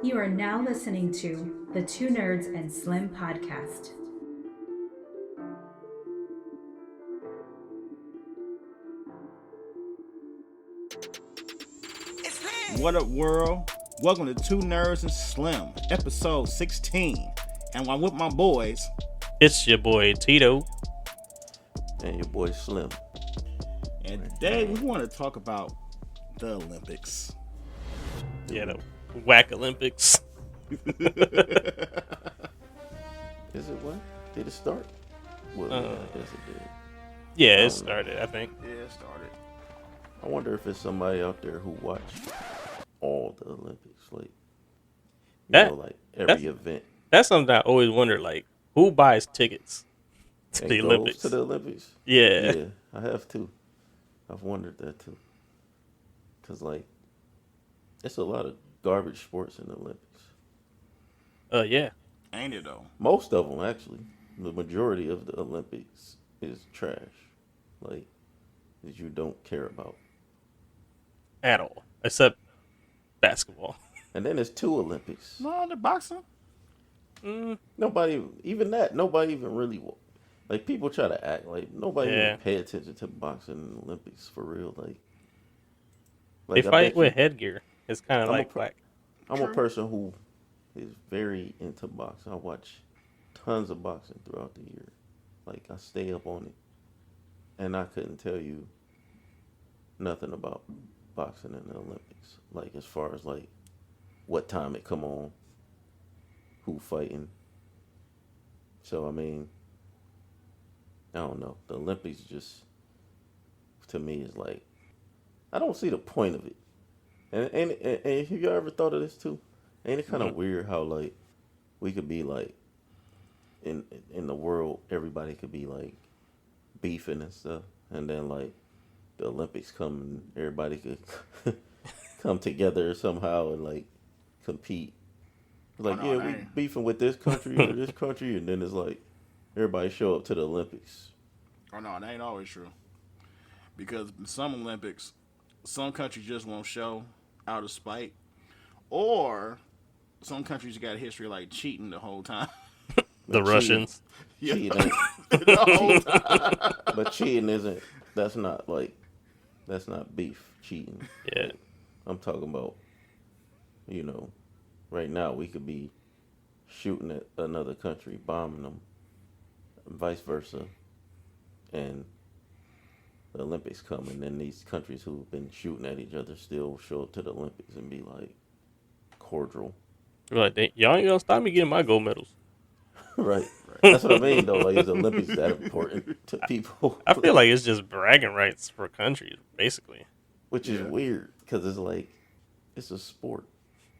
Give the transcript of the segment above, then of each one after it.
You are now listening to the Two Nerds and Slim podcast. What up, world? Welcome to Two Nerds and Slim, episode 16. And I'm with my boys. It's your boy Tito. And your boy Slim. And today we want to talk about the Olympics. Yeah, the whack Olympics. Is it what? Did it start? Well, yeah, I guess it did. Yeah, it started, I think. Yeah, it started. I wonder if it's somebody out there who watched all the Olympics, like every event. That's something I always wonder, like, who buys tickets to And the goes Olympics? to the Olympics? Yeah. Yeah, I have too. I've wondered that too. Because, like, it's a lot of garbage sports in the Olympics. Yeah. Ain't it though? Most of them, actually. The majority of the Olympics is trash. Like, that you don't care about. At all. Except basketball. And then there's two Olympics. No, they're boxing. Nobody even really, like, people try to act like nobody even pay attention to boxing in the Olympics for real. Like they fight with headgear. It's kind of like black. I'm a person who is very into boxing. I watch tons of boxing throughout the year. Like, I stay up on it, and I couldn't tell you nothing about boxing in the Olympics. Like, as far as like what time it come on, who fighting. So, I mean, I don't know. The Olympics just, to me, is like, I don't see the point of it. And have you ever thought of this too? Ain't it kind of weird how, like, we could be like, in the world, everybody could be like beefing and stuff, and then like the Olympics come and everybody could come together somehow and like compete. Like, we beefing with this country or this country, and then it's like everybody show up to the Olympics. Oh no, that ain't always true. Because some Olympics, some countries just won't show out of spite, or some countries got a history of like cheating the whole time. The Russians. Cheating, The whole time. but cheating isn't. That's not beef. Cheating. Yeah. I'm talking about, right now we could be shooting at another country, bombing them, and vice versa, and the Olympics come, and then these countries who've been shooting at each other still show up to the Olympics and be like cordial. Like, y'all ain't gonna stop me getting my gold medals. Right. That's what I mean, though. Like, is the Olympics that important to people? I feel like it's just bragging rights for countries, basically. Which is weird, because it's like, it's a sport.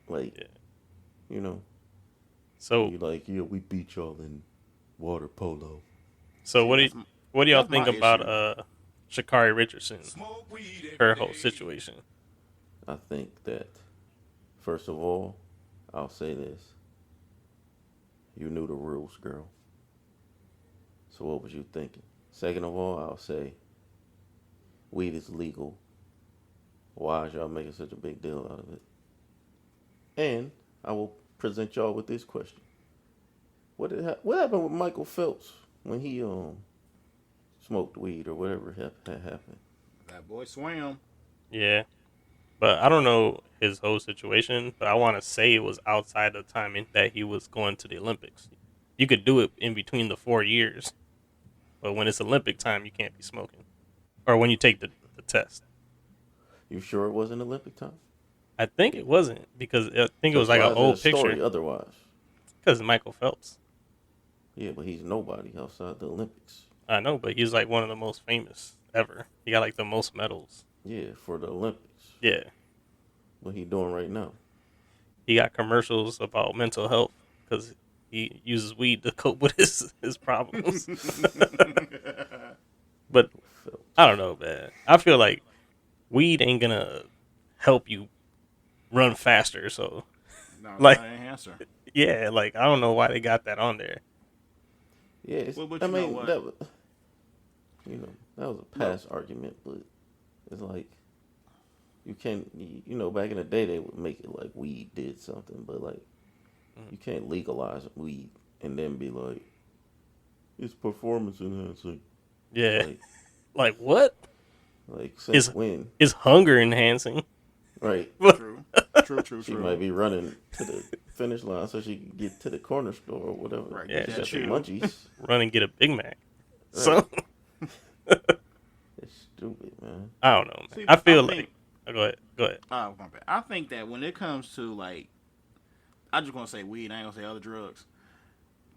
Like, So you're like, we beat y'all in water polo. So what do y'all think about Sha'Carri Richardson, her whole situation? I think that, first of all, I'll say this. You knew the rules, girl. So what was you thinking? Second of all, I'll say weed is legal. Why is y'all making such a big deal out of it? And I will present y'all with this question. What happened with Michael Phelps when he smoked weed or whatever had happened? That boy swam. Yeah. But I don't know his whole situation, but I want to say it was outside the timing that he was going to the Olympics. You could do it in between the 4 years, but when it's Olympic time, you can't be smoking. Or when you take the test. You sure it wasn't Olympic time? I think it wasn't, because I think it was like an old picture. Otherwise, because Michael Phelps. Yeah, but he's nobody outside the Olympics. I know, but he's like one of the most famous ever. He got like the most medals. Yeah, for the Olympics. Yeah. What he doing right now? He got commercials about mental health because he uses weed to cope with his problems. But I don't know, man. I feel like weed ain't gonna help you run faster. So, No, like, not an answer. yeah, like, I don't know why they got that on there. Yeah, that was a past argument, but it's like, you can't. You know, back in the day, they would make it like weed did something, but like you can't legalize weed and then be like, it's performance enhancing. Yeah. Like, Like what? since It's when? it's hunger enhancing. Right. True. She might be running to the finish line so she can get to the corner store or whatever. Right. Yeah, Get She that got the chill. munchies. Run and get a Big Mac. Right. So It's stupid, man. I don't know, man. See, I feel think- like go ahead. Go ahead. Oh, my bad. I think that when it comes to like, I just gonna say weed. I ain't gonna say other drugs.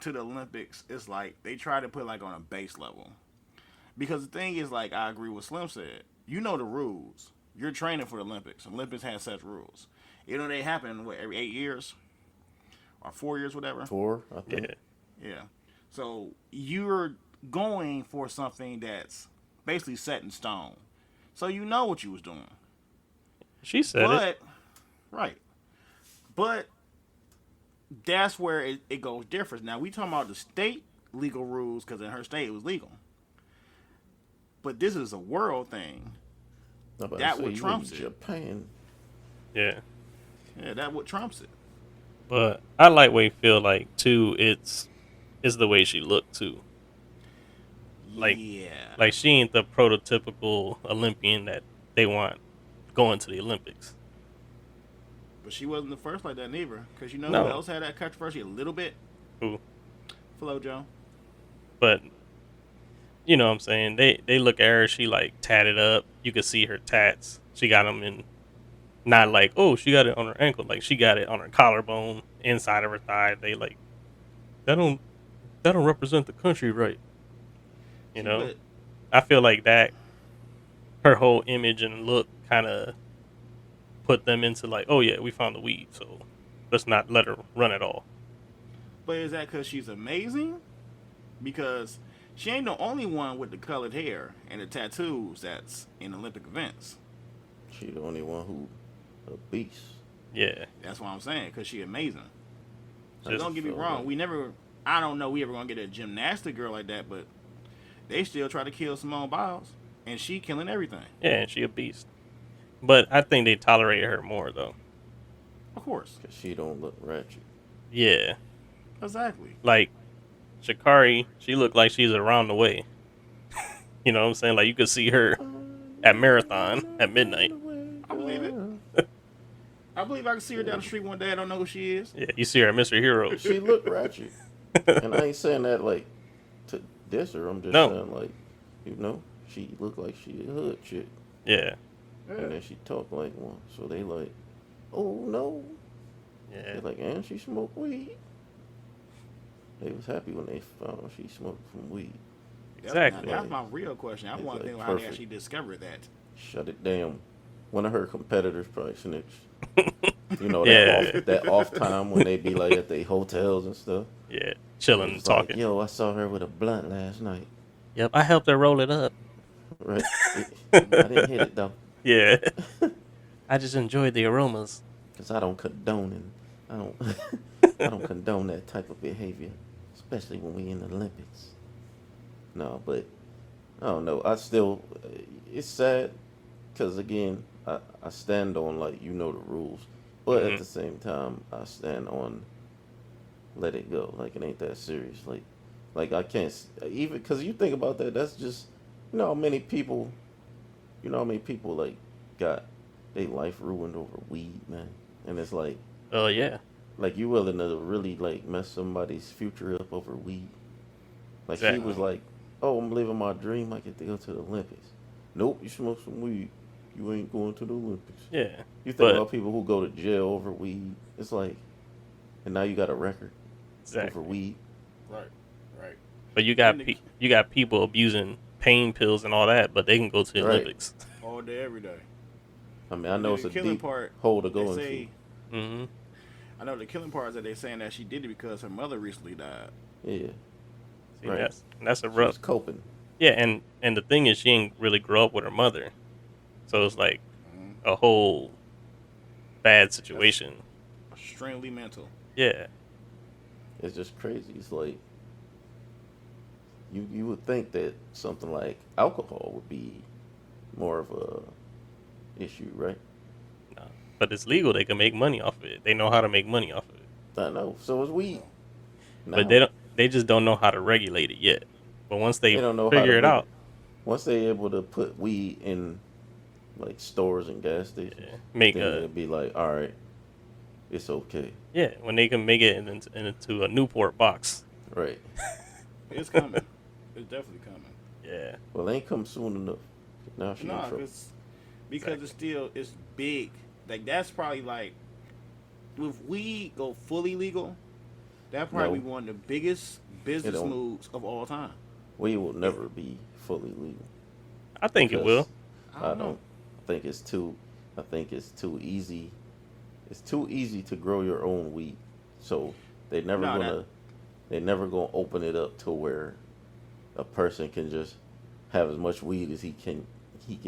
To the Olympics, it's like they try to put like on a base level. Because the thing is, like, I agree with Slim said. You know the rules. You're training for the Olympics. Olympics has such rules. You know they happen every 8 years or 4 years, whatever. 4, I think. Yeah. Yeah. So you're going for something that's basically set in stone. So you know what you was doing. She said it. Right. But that's where it goes different. Now, we talking about the state legal rules because in her state it was legal. But this is a world thing. I'm about That to say, what you trumps in it. Japan. Yeah. Yeah, that what trumps it. But I like what you feel like too. It's the way she looked too. Like- yeah. Like she ain't the prototypical Olympian that they want going to the Olympics. But she wasn't the first like that neither. Because you know No. who else had that controversy a little bit? Who? FloJo. But you know what I'm saying? They look at her, she like tatted up. You could see her tats. She got them in, not like, oh, she got it on her ankle. Like she got it on her collarbone, inside of her thigh. They like, that don't represent the country right. You know? But I feel like that, her whole image and look kind of put them into like, oh yeah, we found the weed, so let's not let her run at all. But is that because she's amazing? Because she ain't the only one with the colored hair and the tattoos that's in Olympic events. She the only one who a beast. Yeah. That's what I'm saying, because she amazing. So Just don't get me feel wrong. like- I don't know we ever going to get a gymnastic girl like that, but they still try to kill Simone Biles, and she killing everything. Yeah, and she a beast. But I think they tolerate her more though. Of course. Because she don't look ratchet. Yeah. Exactly. Like Sha'Carri, she looked like she's around the way. You know what I'm saying? Like you could see her at marathon at midnight. I believe it. I believe I can see her down the street one day. I don't know who she is. Yeah, you see her at Mr. Heroes. She look ratchet. And I ain't saying that like to diss her. I'm just No. saying like, you know, she look like she a hood chick. Yeah. And then she talk like one. So they like, oh no. Yeah. They're like, and she smoked weed. They was happy when they found she smoked some weed. Exactly. That's my real question. I It's want to like know how they perfect. actually discovered that. Shut it down. One of her competitors probably snitched. You know, Yeah. that off time when they be like at the hotels and stuff. Yeah. Chilling and It's like, talking. yo, I saw her with a blunt last night. Yep, I helped her roll it up. Right? I didn't hit it though. Yeah. I just enjoyed the aromas. Cause I don't condone I don't I don't condone that type of behavior, especially when we in the Olympics. No, but I don't know. I still, it's sad, cause again, I stand on like you know the rules, but Mhm. at the same time, I stand on let it go. Like it ain't that serious. Like I can't even cause you think about that. That's just you know how many people, like got their life ruined over weed, man. And it's like Oh yeah. you willing to really like mess somebody's future up over weed. Like she Exactly. was like, "Oh, I'm living my dream. I get to go to the Olympics." Nope, you smoke some weed, you ain't going to the Olympics. Yeah. You think But- about people who go to jail over weed. It's like, and now you got a record Exactly. over weed. Right. Right. But you got And the- you got people abusing pain pills and all that, but they can go to the Right. Olympics. All day, every day. I mean, I know it's The a killing deep part, hole to They go say, into. Mm-hmm. I know the killing part is that they saying that she did it because her mother recently died. Yeah, See, Right. that's a she rough. was coping. Yeah, and the thing is, she ain't really grow up with her mother, so it's like a whole bad situation. Extremely mental. Yeah. It's just crazy. It's like you would think that something like alcohol would be more of a issue, right? But it's legal. They can make money off of it. They know how to make money off of it. I know. So is weed. But Now, they don't. They just don't know how to regulate it yet. But once they they don't know how to figure it out, once they're able to put weed in like stores and gas stations, make then it'll be like, all right, it's okay. when they can make it into a Newport box. Right. It's coming. It's definitely coming. Yeah. Well, it ain't come soon enough. Now she in No, trouble. because it's big. Like that's probably like if we go fully legal, that probably be one of the biggest business don't. moves of all time. Weed will never be fully legal. I think it will. I don't know. I think it's too easy. It's too easy to grow your own weed. So they're never gonna open it up to where a person can just have as much weed as he can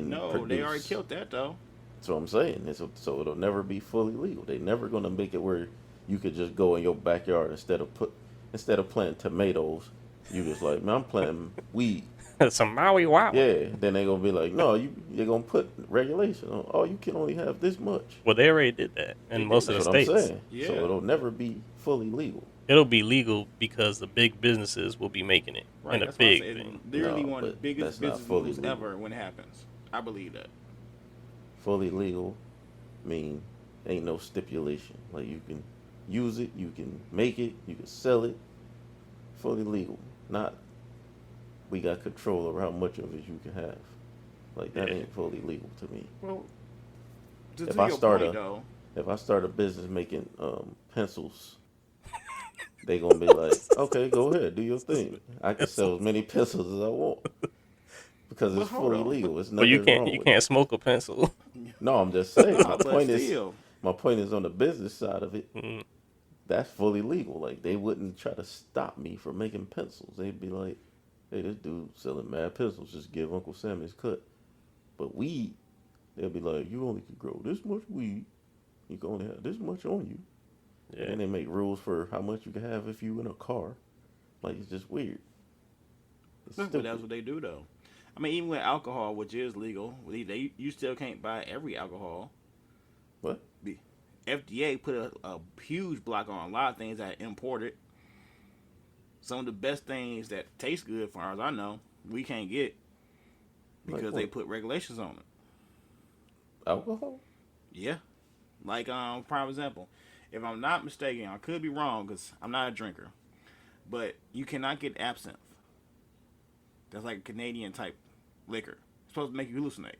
No, produce. they already killed that though. That's what I'm saying. So it'll never be fully legal. They're never gonna make it where you could just go in your backyard instead of planting tomatoes, you just like, man, I'm planting weed. Some Maui wow. Yeah. Then they gonna be like, no, you're gonna put regulation on. Oh, you can only have this much. Well, they already did that in most of the That's what states. I'm saying. Yeah. So it'll never be fully legal. It'll be legal because the big businesses will be making it. Right, And a that's why I big said thing. literally No, one of the but biggest that's not business fully moves legal. ever when it happens. I believe that. Fully legal mean ain't no stipulation. Like you can use it, you can make it, you can sell it. Fully legal. Not we got control over how much of it you can have. Like that ain't fully legal to me. Well, If I start a business making pencils, they gonna be like, okay, go ahead, do your thing. I can sell as many pencils as I want because it's hold fully on. legal. It's But nothing wrong you with can't it. smoke a pencil. No, I'm just saying. But still. My point is on the business side of it. Mhm. That's fully legal. Like they wouldn't try to stop me from making pencils. They'd be like, hey, this dude selling mad pencils. Just give Uncle Sam his cut. But weed, they'll be like, you only can grow this much weed. You can only have this much on you. Yeah. And they make rules for how much you can have if you in a car. Like it's just weird. It's But stupid. that's what they do though. I mean, even with alcohol, which is legal, you still can't buy every alcohol. What? The FDA put a huge block on a lot of things that are imported. Some of the best things that taste good, as far as I know, we can't get because Like they what? put regulations on it. Alcohol? Yeah. Like, for example, if I'm not mistaken, I could be wrong because I'm not a drinker, but you cannot get absinthe. That's like a Canadian type liquor. It's supposed to make you hallucinate.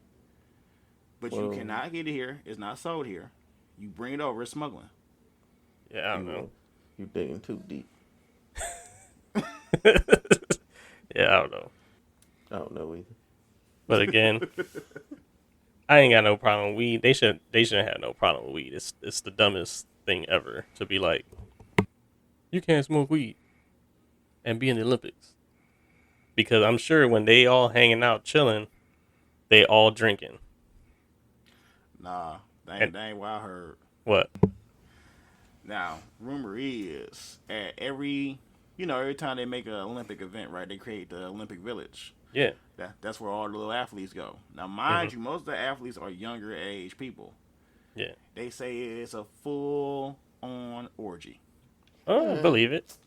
But you Well- cannot get it here. It's not sold here. You bring it over, it's smuggling. Yeah, I don't know. You digging too deep. Yeah, I don't know. I don't know either. But again, I ain't got no problem with weed. They shouldn't have no problem with weed. It's the dumbest thing ever to be like, you can't smoke weed and be in the Olympics. Because I'm sure when they all hanging out chilling, they all drinking. Nah, that ain't what I heard. What? Now, rumor is at every time they make an Olympic event, right, they create the Olympic Village. Yeah. That's where all the little athletes go. Now, mind you, most of the athletes are younger age people. Yeah. They say it's a full-on orgy. Oh, I believe it.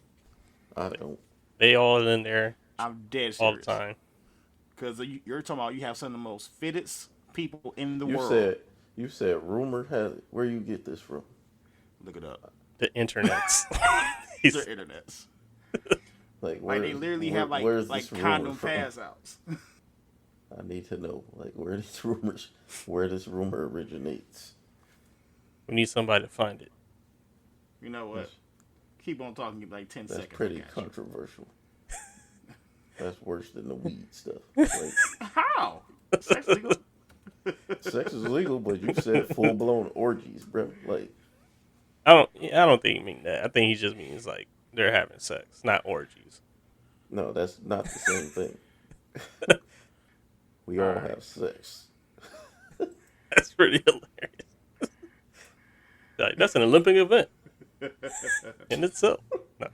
I don't. They all in there I'm dead serious. all the time. Because you're talking about you have some of the most fittest people in the You world. said rumor has it. Where you get this from? Look it up. The internets. These are internets. Like Like they literally have where's like this rumor condom from? pass outs. I need to know like where this rumor originates. We need somebody to find it. You know what? Keep on talking. Give like 10 That's seconds. pretty I got you. controversial. That's worse than the weed stuff. Like, How? Sex legal? sex is legal, but you said full blown orgies, bro. Like, I don't think he mean that. I think he just means like they're having sex, not orgies. no, that's not the same thing. We all have sex. That's pretty hilarious. Like, that's an Olympic event in itself. No.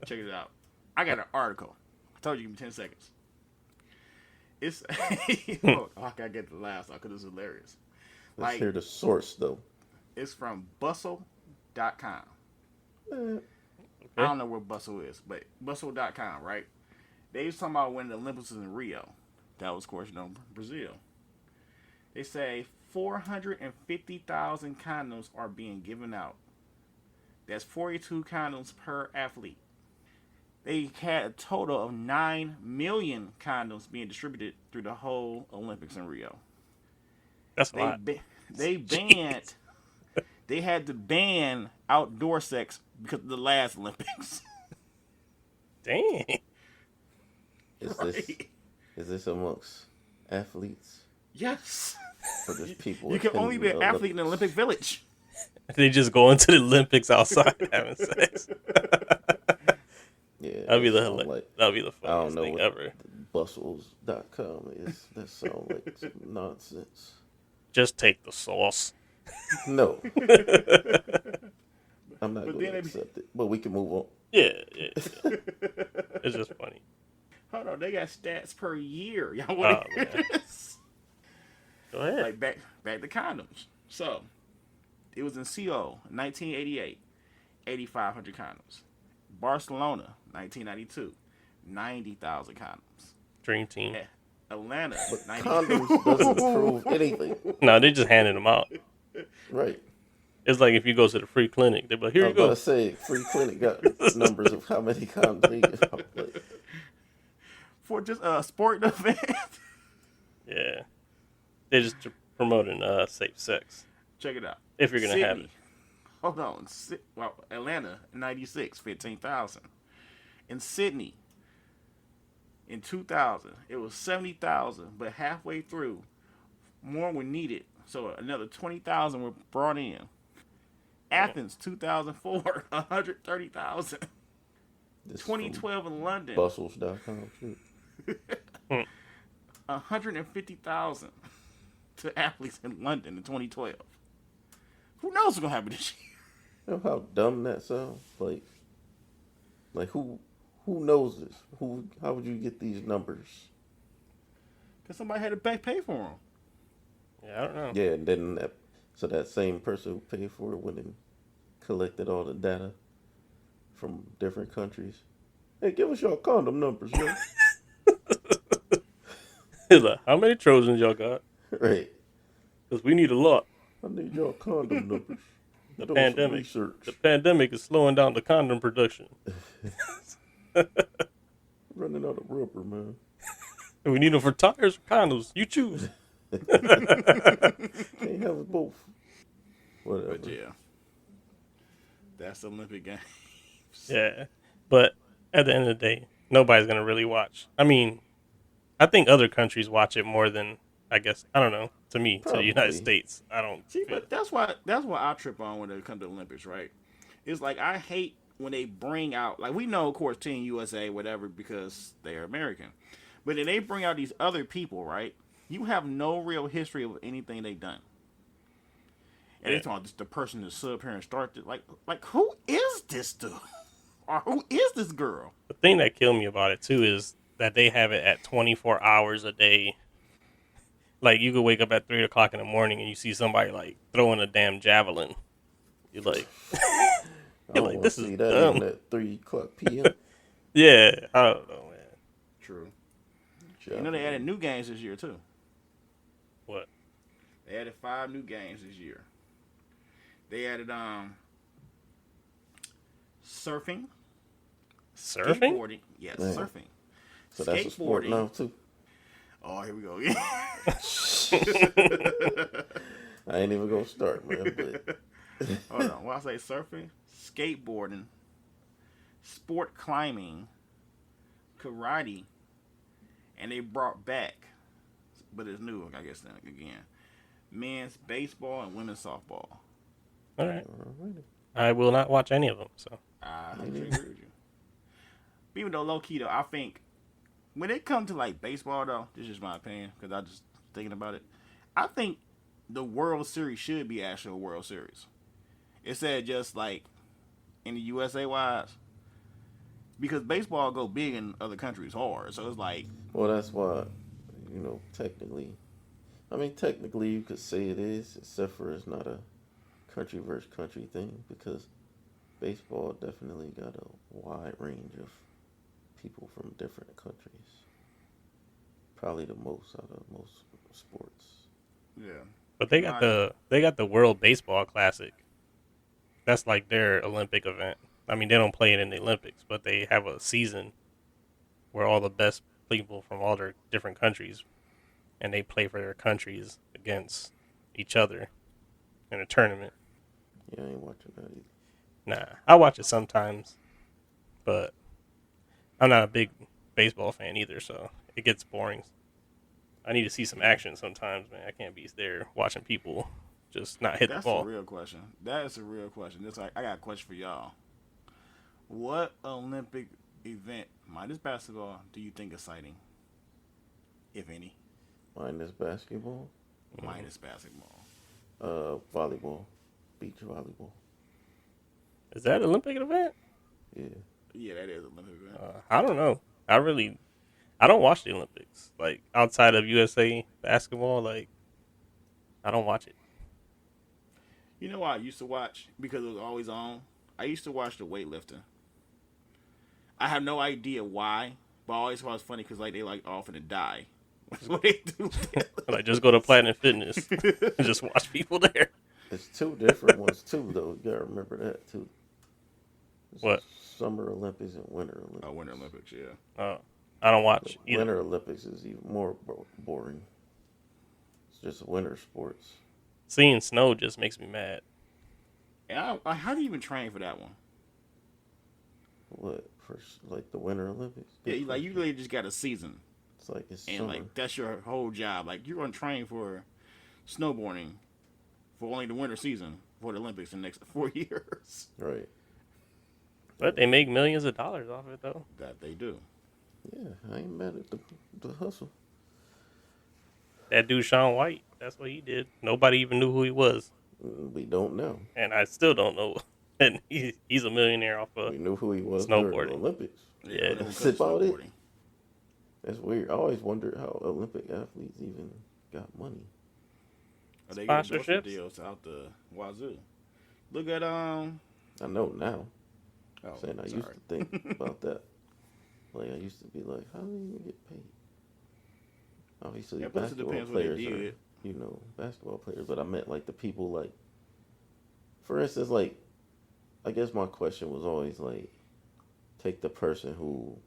Check it out. I got an article. I told you, give me 10 seconds. It's. Oh, I gotta get the last one because it's hilarious. Let's Like, hear the source though. It's from bustle.com. Eh, I Okay. don't know where Bustle is, but bustle.com, right? They was talking about when the Olympics was in Rio. That was, of course, Brazil. They say 450,000 condoms are being given out. That's 42 condoms per athlete. They had a total of 9 million condoms being distributed through the whole Olympics in Rio. That's a They lot. ba- they Jeez. banned they had to ban outdoor sex because of the last Olympics. Dang. is this Right? is this amongst athletes Yes. or just people You can only be attending an the athlete in the Olympics? Olympic Village. They just go into the Olympics outside having sex. Yeah, That'd be that sound like that'd be the I don't funniest know thing what ever. bustles.com is. That sounds like some nonsense. Just take the sauce. No, I'm not But going then to it, accept it. But we can move on. Yeah, yeah, yeah. It's just funny. hold on, they got stats per year. Y'all want Oh to hear man, this? go ahead. Like back to condoms. So it was in CO 1988, 8,500 condoms. Barcelona 1992, 90,000 condoms. Dream team. Eh, Atlanta But 90. condoms doesn't prove anything, No, they just handing them out. right? It's like if you go to the free clinic, they're like, I "Here was you about go." to say, free clinic got numbers of how many condoms they give out. Like, For just a sporting event. Yeah, they're just promoting safe sex Check it out. if you're gonna have Sydney. it. Hold on. Well, Atlanta 96, 15,000. In Sydney in 2000, it was 70,000, but halfway through, more were needed. So another 20,000 were brought in. Yeah. Athens 2004, 130,000. this is from 2012 in London, bustles.com too. Hmm. 150,000 to athletes in London in 2012. Who knows what's gonna happen this year? You know how dumb that sounds? Like who knows this? How would you get these numbers? Because somebody had to pay for them. Yeah, I don't know. Yeah, and then that same person who paid for it went and collected all the data from different countries. Hey, give us your condom numbers, yo. He's like, "How many Trojans y'all got? Right. Because we need a lot. I need your condom numbers. The Doing some pandemic. research. The pandemic is slowing down the condom production. Running out of rubber, man. And we need them for tires or condoms. You choose." Can't have it both. Whatever. But yeah, that's the Olympic Games. Yeah, but at the end of the day, nobody's gonna really watch. I mean, I think other countries watch it more than I guess. I don't know. To me, to the United Probably. States, I don't. See, Feel, but that's why I trip on when it comes to the Olympics, right? It's like I hate when they bring out, like, we know, of course, Team USA, whatever, because they're American, but then they bring out these other people, right? You have no real history of anything they've done, and Yeah. they talk the person that stood up here and started, like who is this dude, or who is this girl? the thing that killed me about it too is that they have it at 24 hours a day. Like you could wake up at 3 o'clock in the morning and you see somebody like throwing a damn javelin. You're like, I you're don't like, want this to is see that dumb. even at 3 o'clock p.m. Yeah, I don't know, man. True. You know they added new games this year too. What? They added 5 new games this year. They added surfing, Surfing? skateboarding. Yes, Man. surfing. So that's a sport Skateboarding. now too. Oh, here we go. I ain't even gonna start, man. But Hold on. When I say surfing, skateboarding, sport climbing, karate, and they brought back, but it's new, I guess, then again, men's baseball and women's softball. All right. alrighty. I will not watch any of them. So I agree with you. But even though low key though, I think when it comes to like baseball though, this is just my opinion because I just thinking about it. I think the World Series should be actually a World Series. Instead of just like in the USA wise, because baseball go big in other countries hard. So it's like, Well, that's why, technically, I mean, technically you could say it is, except for it's not a country versus country thing because baseball definitely got a wide range of people from different countries. Probably the most out of most sports. Yeah. But they got the World Baseball Classic. That's like their Olympic event. I mean, they don't play it in the Olympics, but they have a season where all the best people from all their different countries and they play for their countries against each other in a tournament. Yeah, I ain't watching that either. Nah, I watch it sometimes, but I'm not a big baseball fan either, so it gets boring. I need to see some action sometimes, man. I can't be there watching people just not hit the That's a ball. real question. That is a real question. This I got a question for y'all. What Olympic event, minus basketball, do you think exciting, if any? Minus basketball, Minus basketball. volleyball, beach volleyball. Is that an Olympic event? Yeah. Yeah, that is an Olympic event. I don't know. I don't watch the Olympics. Like outside of USA basketball, like I don't watch it. You know what I used to watch because it was always on? I used to watch the weightlifting. I have no idea why, but I always thought it was funny because like they like often to die. That's what they do. Like just go to Planet Fitness and just watch people there. It's two different ones too, though. You gotta remember that too. It's What? Summer Olympics and Winter Olympics. Oh, Winter Olympics, yeah. I don't watch either. Winter Olympics is even more boring. It's just winter sports. Seeing snow just makes me mad. And how do you even train for that one? What for? Like the Winter Olympics? Yeah, you really just got a season, It's like it's and summer. like that's your whole job. Like you're gonna train for snowboarding for only the winter season for the Olympics in the next 4 years. Right. But they make millions of dollars off it though. That they do. Yeah, I ain't mad at the hustle. That dude Shaun White, that's what he did. Nobody even knew who he was, We don't know. and I still don't know. And he's a millionaire off of We knew who he was during the snowboarding. Olympics. Yeah. That's about it. That's weird. I always wondered how Olympic athletes even got money. They get Sponsorships? endorsement deals out the wazoo. Look at I know now. Oh, Saying I used to think about that. Like I used to be like, how do you even get paid? Obviously, Yeah, plus it basketball depends what they players are, did. basketball players. But I meant like the people like, for instance, like, I guess my question was always like, take the person who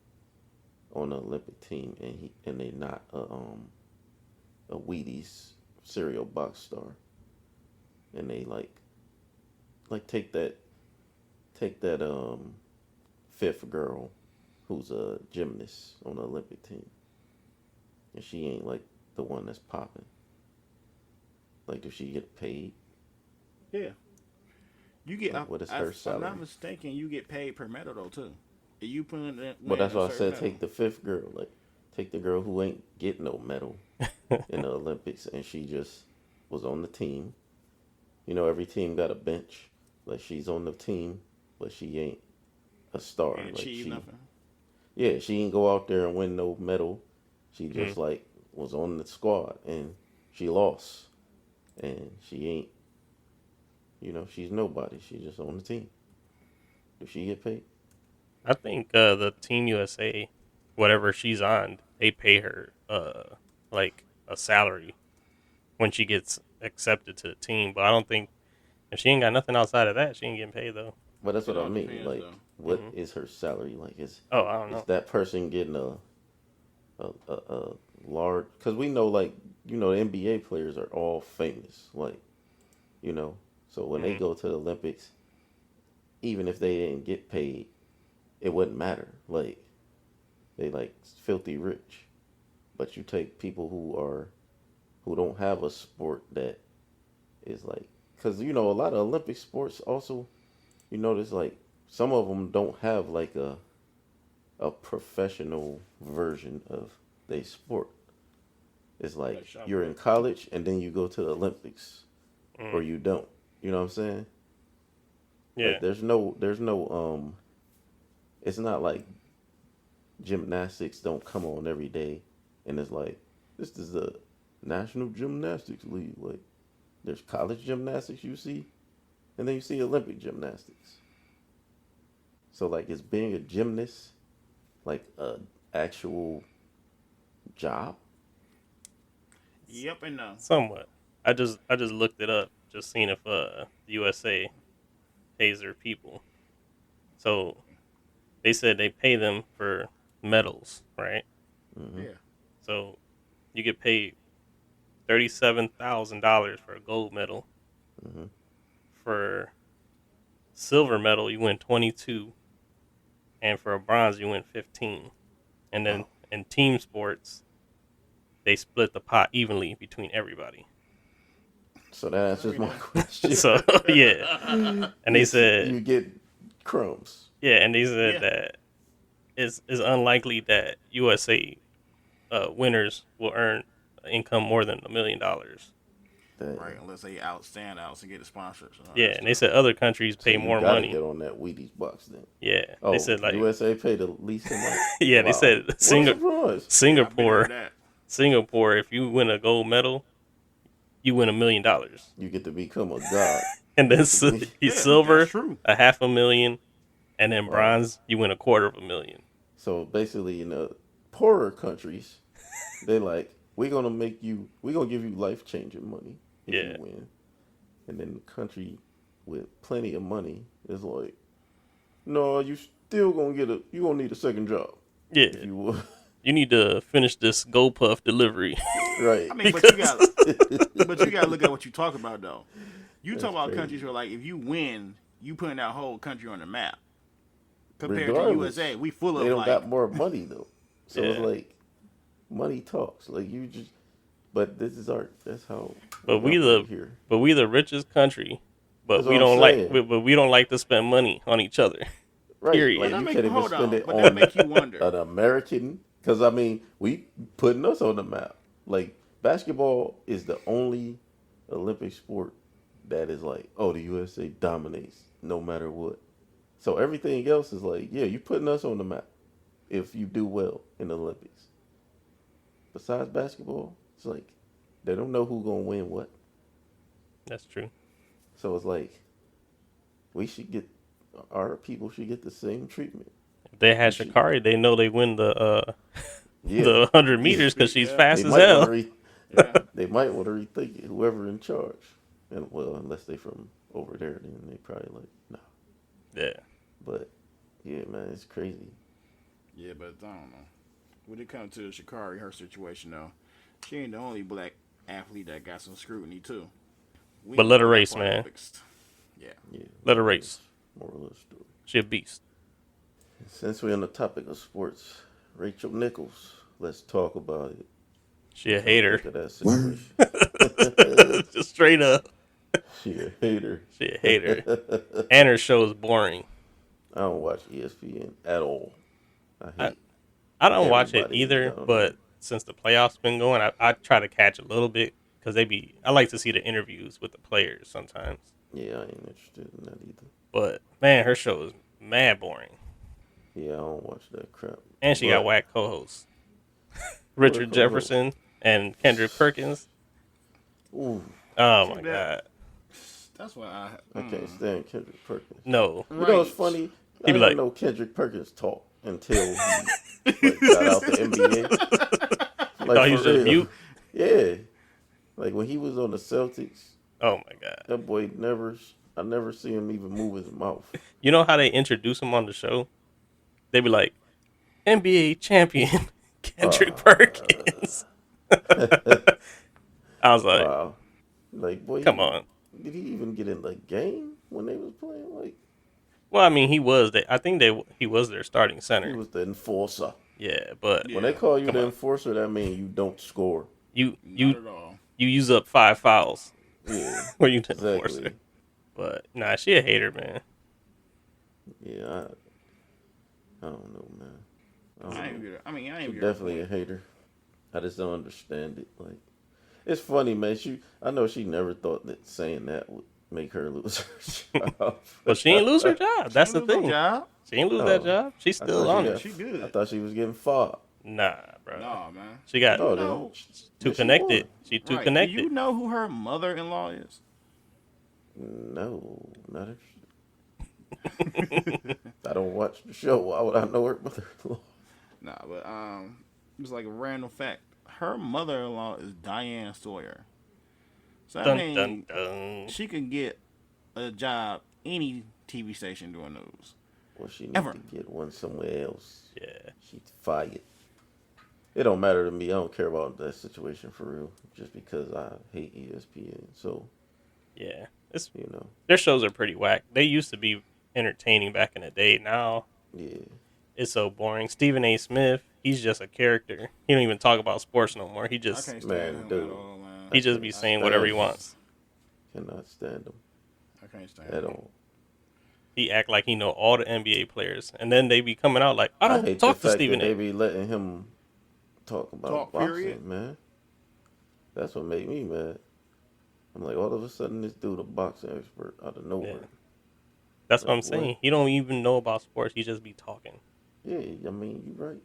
on the Olympic team and they not a Wheaties cereal box star, and they like take that fifth girl who's a gymnast on the Olympic team, and she ain't like the one that's popping. Like, does she get paid? Yeah. You get. Like, what is her If I'm salary? not mistaken, you get paid per medal though too. If you put in that. But that's why I said medal. take the fifth girl. Like, take the girl who ain't get no medal in the Olympics, and she just was on the team. You know, every team got a bench. Like, she's on the team, but she ain't a star. And like achieve nothing. Yeah, she ain't go out there and win no medal. She just like was on the squad and she lost, and she ain't. She's nobody. She's just on the team. Does she get paid? I think the Team USA, whatever she's on, they pay her like a salary when she gets accepted to the team. But I don't think if she ain't got nothing outside of that, she ain't getting paid though. But that's It what I all mean. depends, Like, though. what is her salary? Like, I don't is know. that person getting a large? Because we know, like, the NBA players are all famous. Like, so when they go to the Olympics, even if they didn't get paid, it wouldn't matter. Like, they like filthy rich. But you take people who don't have a sport that is like, because a lot of Olympic sports also, you notice like some of them don't have like a professional version of their sport. It's like shot you're in college and then you go to the Olympics, or you don't. You know what I'm saying? Yeah, Like, there's no it's not like gymnastics don't come on every day and it's like, this is the National Gymnastics League. Like, there's college gymnastics you see, and then you see Olympic gymnastics. So like, is being a gymnast like a actual job? Yep and no. Somewhat. I just looked it up, just seeing if the USA pays their people. So they said they pay them for medals, right? Mm-hmm. Yeah. So you get paid $37,000 for a gold medal. Mm-hmm. For silver medal, you win 22, and for a bronze, you win 15. And then Wow. in team sports, they split the pot evenly between everybody. So that answers my question. So yeah, and they said You get crumbs. yeah, and they said Yeah. that it's unlikely that USA winners will earn income more than $1 million. Right, unless they outstand out and get the sponsors. And all Yeah, that and they stuff. said other countries So pay you more gotta money. get on that Wheaties box then. Yeah, Oh, they said like USA paid the least amount. yeah, Wow. they said What a surprise. Yeah, I've been over that. Singapore, if you win a gold medal, you win $1 million, You get to become a god. and then Basically. he's Yeah, silver, that's true. $500,000, and then Wow. bronze, you win $250,000. So basically, in the poorer countries, they like, we're gonna give you life changing money if Yeah. you win. And then the country with plenty of money is like, no, you gonna need a second job. Yeah, If you will. you need to finish this Gold Puff delivery. Right. I mean, but you got to look at what you talk about though. You talk about crazy. countries where like if you win, you putting that whole country on the map. Compared Regardless, to USA, we full of they don't like got more money though. So it's Yeah. like money talks. Like but this is that's how But we the richest country, but That's we what don't I'm like saying. but we don't like to spend money on each other. right. period. Like But that you make- can't even hold spend on, it but on that make you wonder. an American. Because I mean, we putting us on the map. Like basketball is the only Olympic sport that is like, oh, the USA dominates no matter what. So everything else is like, yeah, you putting us on the map if you do well in the Olympics. Besides basketball, it's like they don't know who's gonna win what. That's true. So it's like our people should get the same treatment. If they had Shakari, they know they win the Yeah, the 100 meters because she's Yeah. fast they as might hell. want to yeah. they might want to rethink it. Whoever in charge, and well, unless they from over there, then they probably like no. Yeah. But yeah, man, it's crazy. Yeah, but I don't know. When it comes to Shakari, her situation though, she ain't the only black athlete that got some scrutiny too. We But let her know that race, part man. fixed. Yeah. Yeah, Let her race. moral of the story. She a beast. Since we're on the topic of sports, Rachel Nichols, let's talk about it. She a hater. Look at that situation. Just straight up. She a hater. She a hater. And her show is boring. I don't watch ESPN at all. I hate. I don't watch it Everybody either, down but since the playoffs been going, I try to catch a little bit because I like to see the interviews with the players sometimes. Yeah, I ain't interested in that either. But man, her show is mad boring. Yeah, I don't watch that crap. And she got whack co-hosts. Richard co-hosts? Jefferson and Kendrick Perkins. Ooh, Oh See my that? god. That's why I can't stand Kendrick Perkins. No. You know what's funny? I He be didn't like- know Kendrick Perkins talk until he got out the NBA. Thought he was for just real. mute. Yeah, like when he was on the Celtics, Oh my god. that boy I never see him even move his mouth. You know how they introduce him on the show? They be like, NBA champion Kendrick Perkins. I was like, Wow, like boy, come on. did he even get in the game when they was playing? Like Well, I mean, he was. I think he was their starting center. he was the enforcer. Yeah, but Yeah. When they call you Come the on. enforcer, that means you don't score. you not at all. you use up 5 fouls Yeah, when you the exactly. enforcer. But nah, she a hater, man. Yeah, I don't know, man. I ain't get it. I mean, I ain't She's get it. definitely a hater. I just don't understand it. Like, it's funny, man. I know she never thought that saying that would make her lose her job. But she ain't lose her job. That's the She lose her thing. job? She ain't lose that Oh. job. She's I still thought on she it. got- She good. I thought she was getting fired. Nah, bro. No, man. She got No, No. too she connected. won. She too Right. connected. Do you know who her mother-in-law is? No, not interested. I don't watch the show. Why would I know her mother-in-law? Nah, but it's like a random fact. Her mother-in-law is Diane Sawyer. So I Dun dun mean, dun. she can get a job any TV station doing news. Well, she needs Ever. to get one somewhere else. Yeah. She's fired. It don't matter to me. I don't care about that situation for real. Just because I hate ESPN. So, Yeah. you know, Their shows are pretty whack. They used to be entertaining back in the day. Now yeah. it's so boring. Stephen A. Smith, he's just a character. He don't even talk about sports no more. He I just can't stand Man, him dude. at all, man. he just be saying whatever he wants. Cannot stand them I can't stand at him. all. He act like he know all the NBA players, and then they be coming out like, I I don't hate talk the to fact Stephen that they A. be letting him talk about Talk, boxing, period. man. That's what made me mad. I'm like, all of a sudden, this dude a boxing expert out of nowhere. Yeah. That's what I'm Like, saying. what? He don't even know about sports. He just be talking. Yeah, I mean, you're right.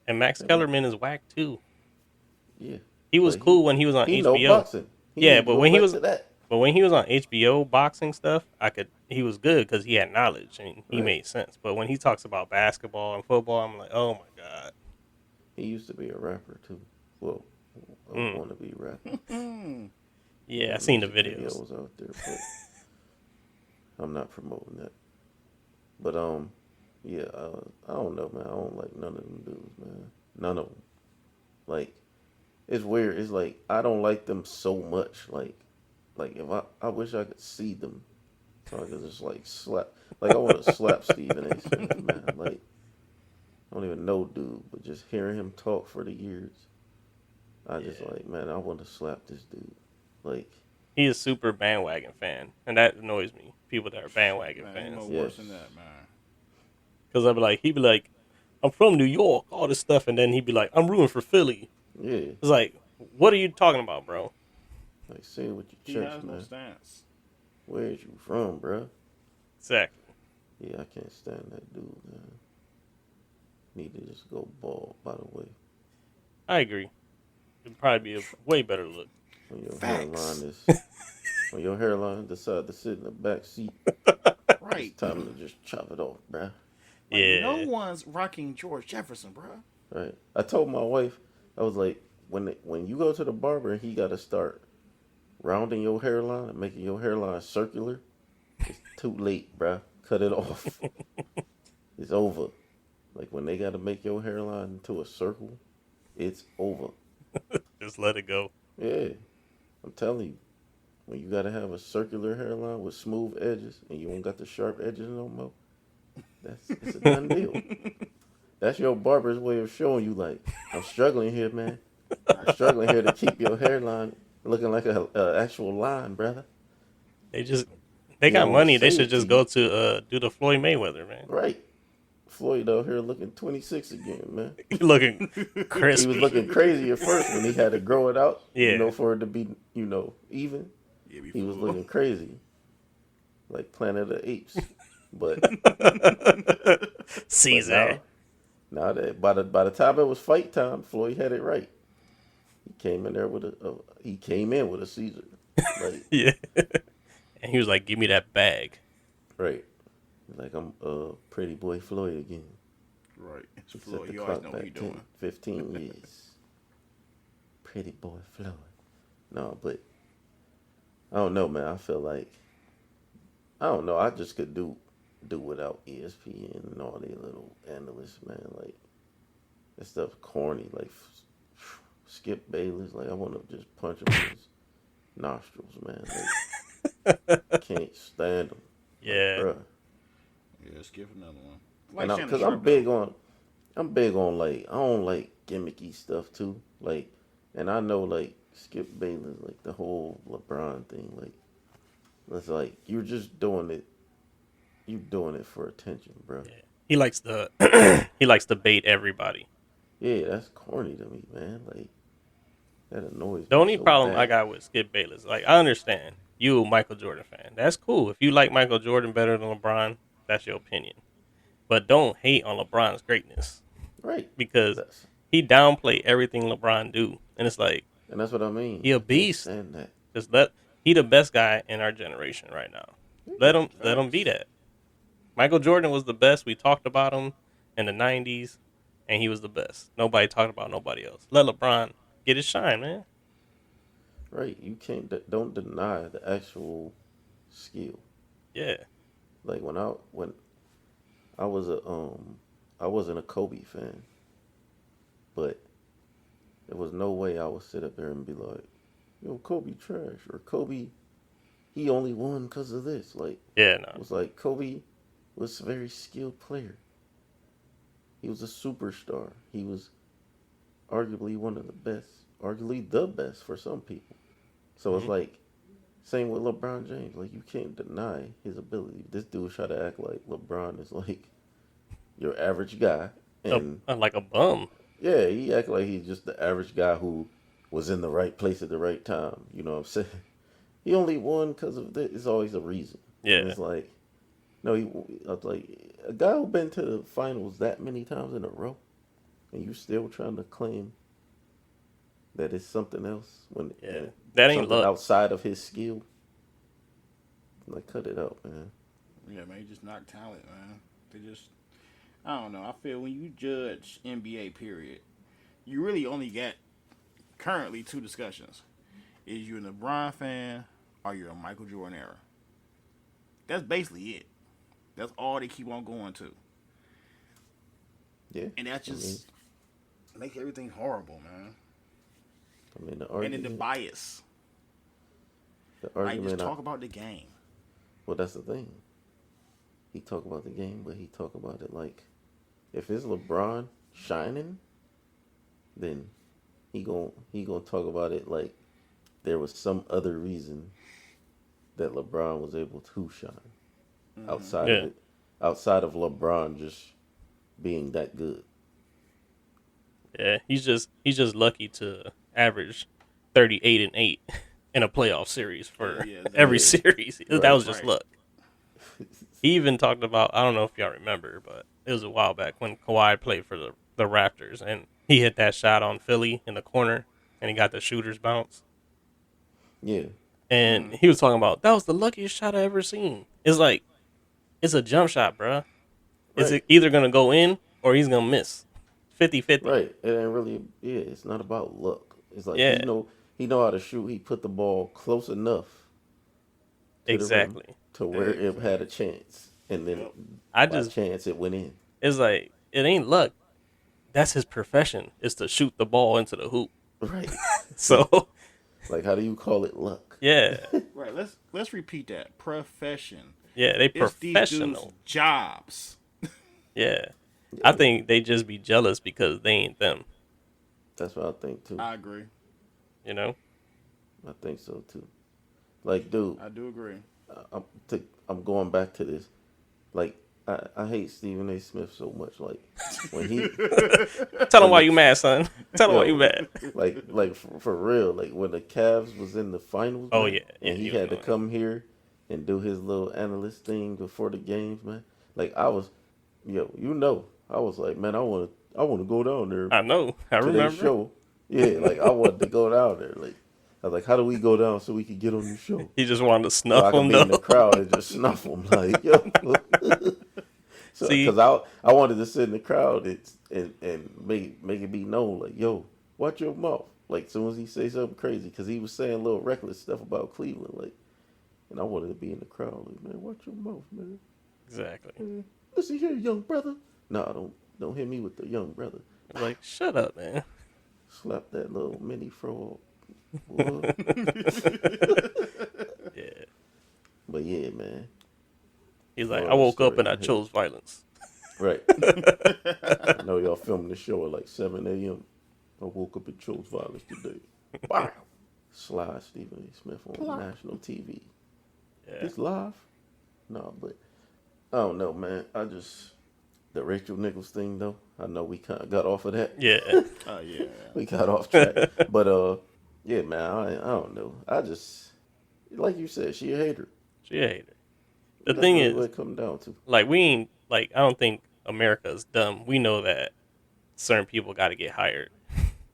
And Max Yeah. Kellerman is whack too. Yeah. He was But cool when he was on he HBO. know boxing. He Yeah, need to but go when he back was to that. But when he was on HBO boxing stuff, he was good because he had knowledge and he Right. made sense. But when he talks about basketball and football, I'm like, oh my god. He used to be a rapper too. Well, a Mm. wannabe rapper. Yeah, I seen the Music videos. out there, but I'm not promoting that. But yeah, I don't know, man. I don't like none of them dudes, man. None of them. Like, it's weird. It's like I don't like them so much. Like if I wish I could see them, so I could just like slap. Like I want to slap Stephen A. Smith, man. Like I don't even know dude, but just hearing him talk for the years, I just like, man, I want to slap this dude. Like, He is super bandwagon fan, and that annoys me. People that are bandwagon Man, you fans, know worse than that, man. because he'd be like, I'm from New York, all this stuff, and then he'd be like, I'm rooting for Philly. yeah, It's like, what are you talking about, bro? like say it with He your has chest, no man. stance. Where's you from, bruh? Exactly. Yeah, I can't stand that dude, man. Need to just go bald, by the way. I agree. It'd probably be a way better look. When your Facts. hairline is, when your hairline decide to sit in the back seat, Right. it's time to just chop it off, bruh. Like, Yeah. no one's rocking George Jefferson, bro. Right. I told my wife, I was like, when you go to the barber and he got to start rounding your hairline and making your hairline circular, it's too late, bruh. Cut it off. It's over. Like when they got to make your hairline into a circle, it's over. Just let it go. Yeah, I'm telling you, when you got to have a circular hairline with smooth edges and you don't got the sharp edges no more, it's a done deal. That's your barber's way of showing you, like, I'm struggling here, man. I'm struggling here to keep your hairline looking like a actual line, brother. They got don't money. They say should it just to go you. to do the Floyd Mayweather, man. Right. Floyd out here looking 26 again, man. Looking He crispy. was looking crazy at first when he had to grow it out, Yeah. for it to be, even. Yeah, He was looking crazy, like Planet of the Apes. But Caesar. now that by the time it was fight time, Floyd had it right. He came in there with a Caesar, like Yeah. And he was like, give me that bag. right, like I'm pretty boy Floyd again. Right. It's He set Floyd. the You always clock know what back you're doing. 15 years. Pretty boy Floyd. No, but I don't know, man. I feel like I don't know. I just could do without ESPN and all these little analysts, man. Like that stuff corny. Like Skip Bayless. Like I want to just punch him in his nostrils, man. Like can't stand him. Yeah. Bruh. Yeah, skip another one. And Shannon because Sharp, I'm big on like I don't like gimmicky stuff too. Like, and I know like Skip Bayless, like the whole LeBron thing. Like, it's like you're just doing it. You're doing it for attention, bro. Yeah. He likes to he likes to bait everybody. Yeah, that's corny to me, man. Like that annoys me. The only so problem bad. I got with Skip Bayless, like I understand you a Michael Jordan fan. That's cool. If you like Michael Jordan better than LeBron, that's your opinion. But don't hate on LeBron's greatness Right. because That's, he downplay everything LeBron do, and it's like and that's what I mean. he a I can't beast. stand that. just let He the best guy in our generation right now. Let him be that. Michael Jordan was the best. We talked about him in the 90s, and he was the best. Nobody talked about nobody else. Let LeBron get his shine, man. Right. You can't don't deny the actual skill. Yeah. Like when I was I wasn't a Kobe fan, but there was no way I would sit up there and be like, yo, Kobe trash, or Kobe, he only won because of this. Like, Yeah, it no. was like Kobe was a very skilled player. He was a superstar. He was arguably one of the best, arguably the best for some people. So it's like, same with LeBron James. Like, you can't deny his ability. This dude try to act like LeBron is like your average guy. And Like a bum. yeah, he act like he's just the average guy who was in the right place at the right time. You know what I'm saying? He only won because of this. It's always a reason. Yeah. And it's like, no, I was like, a guy who been to the finals that many times in a row, and you still trying to claim that it's something else when that ain't something luck. outside of his skill. Like, cut it out, man. Yeah, man, just not talent, man. They just, I don't know. I feel when you judge NBA, period, you really only get currently two discussions: is you a LeBron fan or you're a Michael Jordan era? That's basically it. That's all they keep on going to. Yeah, And that just make everything horrible, man. I mean, the And argument, then the bias. the Like, argument. just talk about the game. Well, that's the thing. He talk about the game, but he talk about it like, if it's LeBron shining, then he gonna talk about it like there was some other reason that LeBron was able to shine outside of it, outside of LeBron just being that good. Yeah, he's just lucky to average 38-8 in a playoff series for every series. Right, That was just right. luck. He even talked about, I don't know if y'all remember, but it was a while back when Kawhi played for the Raptors and he hit that shot on Philly in the corner and he got the shooter's bounce. Yeah, And he was talking about, that was the luckiest shot I ever seen. It's like, it's a jump shot, bruh. Is right, it either going to go in or he's going to miss? 50-50. right. It ain't really. Yeah, it's not about luck. It's like Yeah. he know how to shoot. He put the ball close enough to the rim Exactly. to where it had a chance, and then I by just, chance it went in. it's like, it ain't luck. That's his profession, is to shoot the ball into the hoop. Right. So, Like, how do you call it luck? yeah. Right. Let's repeat that. Profession. Yeah, they It's these professional. dudes' jobs. Yeah. I think they just be jealous because they ain't them, That's what I think too. I agree. you know? I think so too. Like, dude, I do agree. I'm going back to this. Like, I hate Stephen A. Smith so much. Like, when he Tell them why you mad, son. Tell them why you mad. like for real. Like, when the Cavs was in the finals. Oh, man, yeah. and he Yeah, had to man. come here and do his little analyst thing before the games, man. Like, I was, I was like, man, I want to go down there. I know. I To their remember. show. Yeah, like, I wanted to go down there. Like, I was like, how do we go down so we could get on the show? He just wanted to So snuff I could him, be in the though. crowd and just snuff them, like, yo. So, See- because I wanted to sit in the crowd and make it be known, like, yo, watch your mouth. Like, as soon as he say something crazy, because he was saying little reckless stuff about Cleveland, like, and I wanted to be in the crowd, like, man, watch your mouth, man. Exactly. Listen here, young brother. No, don't hit me with the young brother. Like, shut up, man. Slap that little mini fro up. Yeah. But yeah, man. He's like, Moral I of the woke up story, and I go ahead. chose violence. Right. I know y'all filming the show at like 7 a.m. I woke up and chose violence today. Wow. Sly Stephen A. Smith on national TV. Yeah. It's live? No, but I don't know, man. The Rachel Nichols thing, though. I know we kind of got off of that. Yeah. Oh yeah. We got off track. But, yeah, man, I don't know. I just, like you said, she a hater. She a hater. The That's thing really is, what it comes down to. like, we ain't, like, I don't think America's dumb. We know that certain people got to get hired.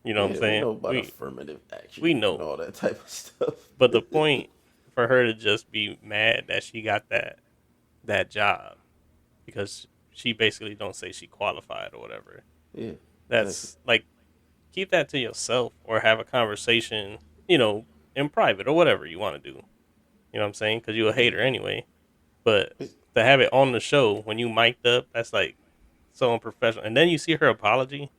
You know what I'm saying? We know about affirmative action. we know. And all that type of stuff. But the point for her to just be mad that she got that job because she basically don't say she qualified or whatever. Yeah, exactly. That's like keep that to yourself or have a conversation, in private or whatever you want to do. You know what I'm saying? Because you're a hater anyway. But It's- to have it on the show when you mic'd up, that's like so unprofessional. And then you see her apology.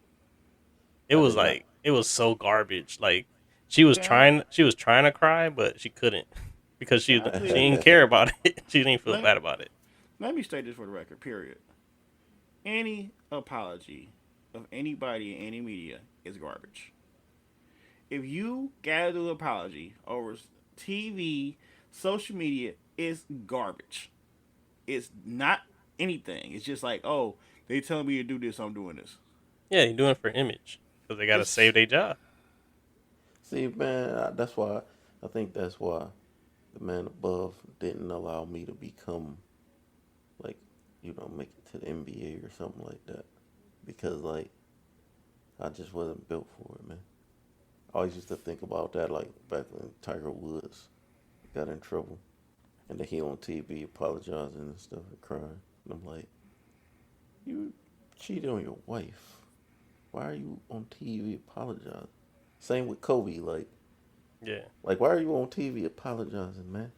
I did not. It was so garbage. Like Yeah, she was trying to cry, but she couldn't because yeah, I she believe. didn't care about it. She didn't feel Let bad about it. Let me state this for the record. Period. Any apology of anybody in any media is garbage. If you gotta do an apology over TV, social media, it's garbage. It's not anything. It's just like, oh, they telling me to do this, I'm doing this. Yeah, you're doing it for image because they got to It's save their job. See, man, that's why I think that's why the man above didn't allow me to become like, make it to the NBA or something like that, because like I just wasn't built for it, man. I always used to think about that, like back when Tiger Woods got in trouble, and then he on TV apologizing and stuff and crying, and I'm like, you cheated on your wife. Why are you on TV apologizing? Same with Kobe, Yeah, why are you on TV apologizing, man?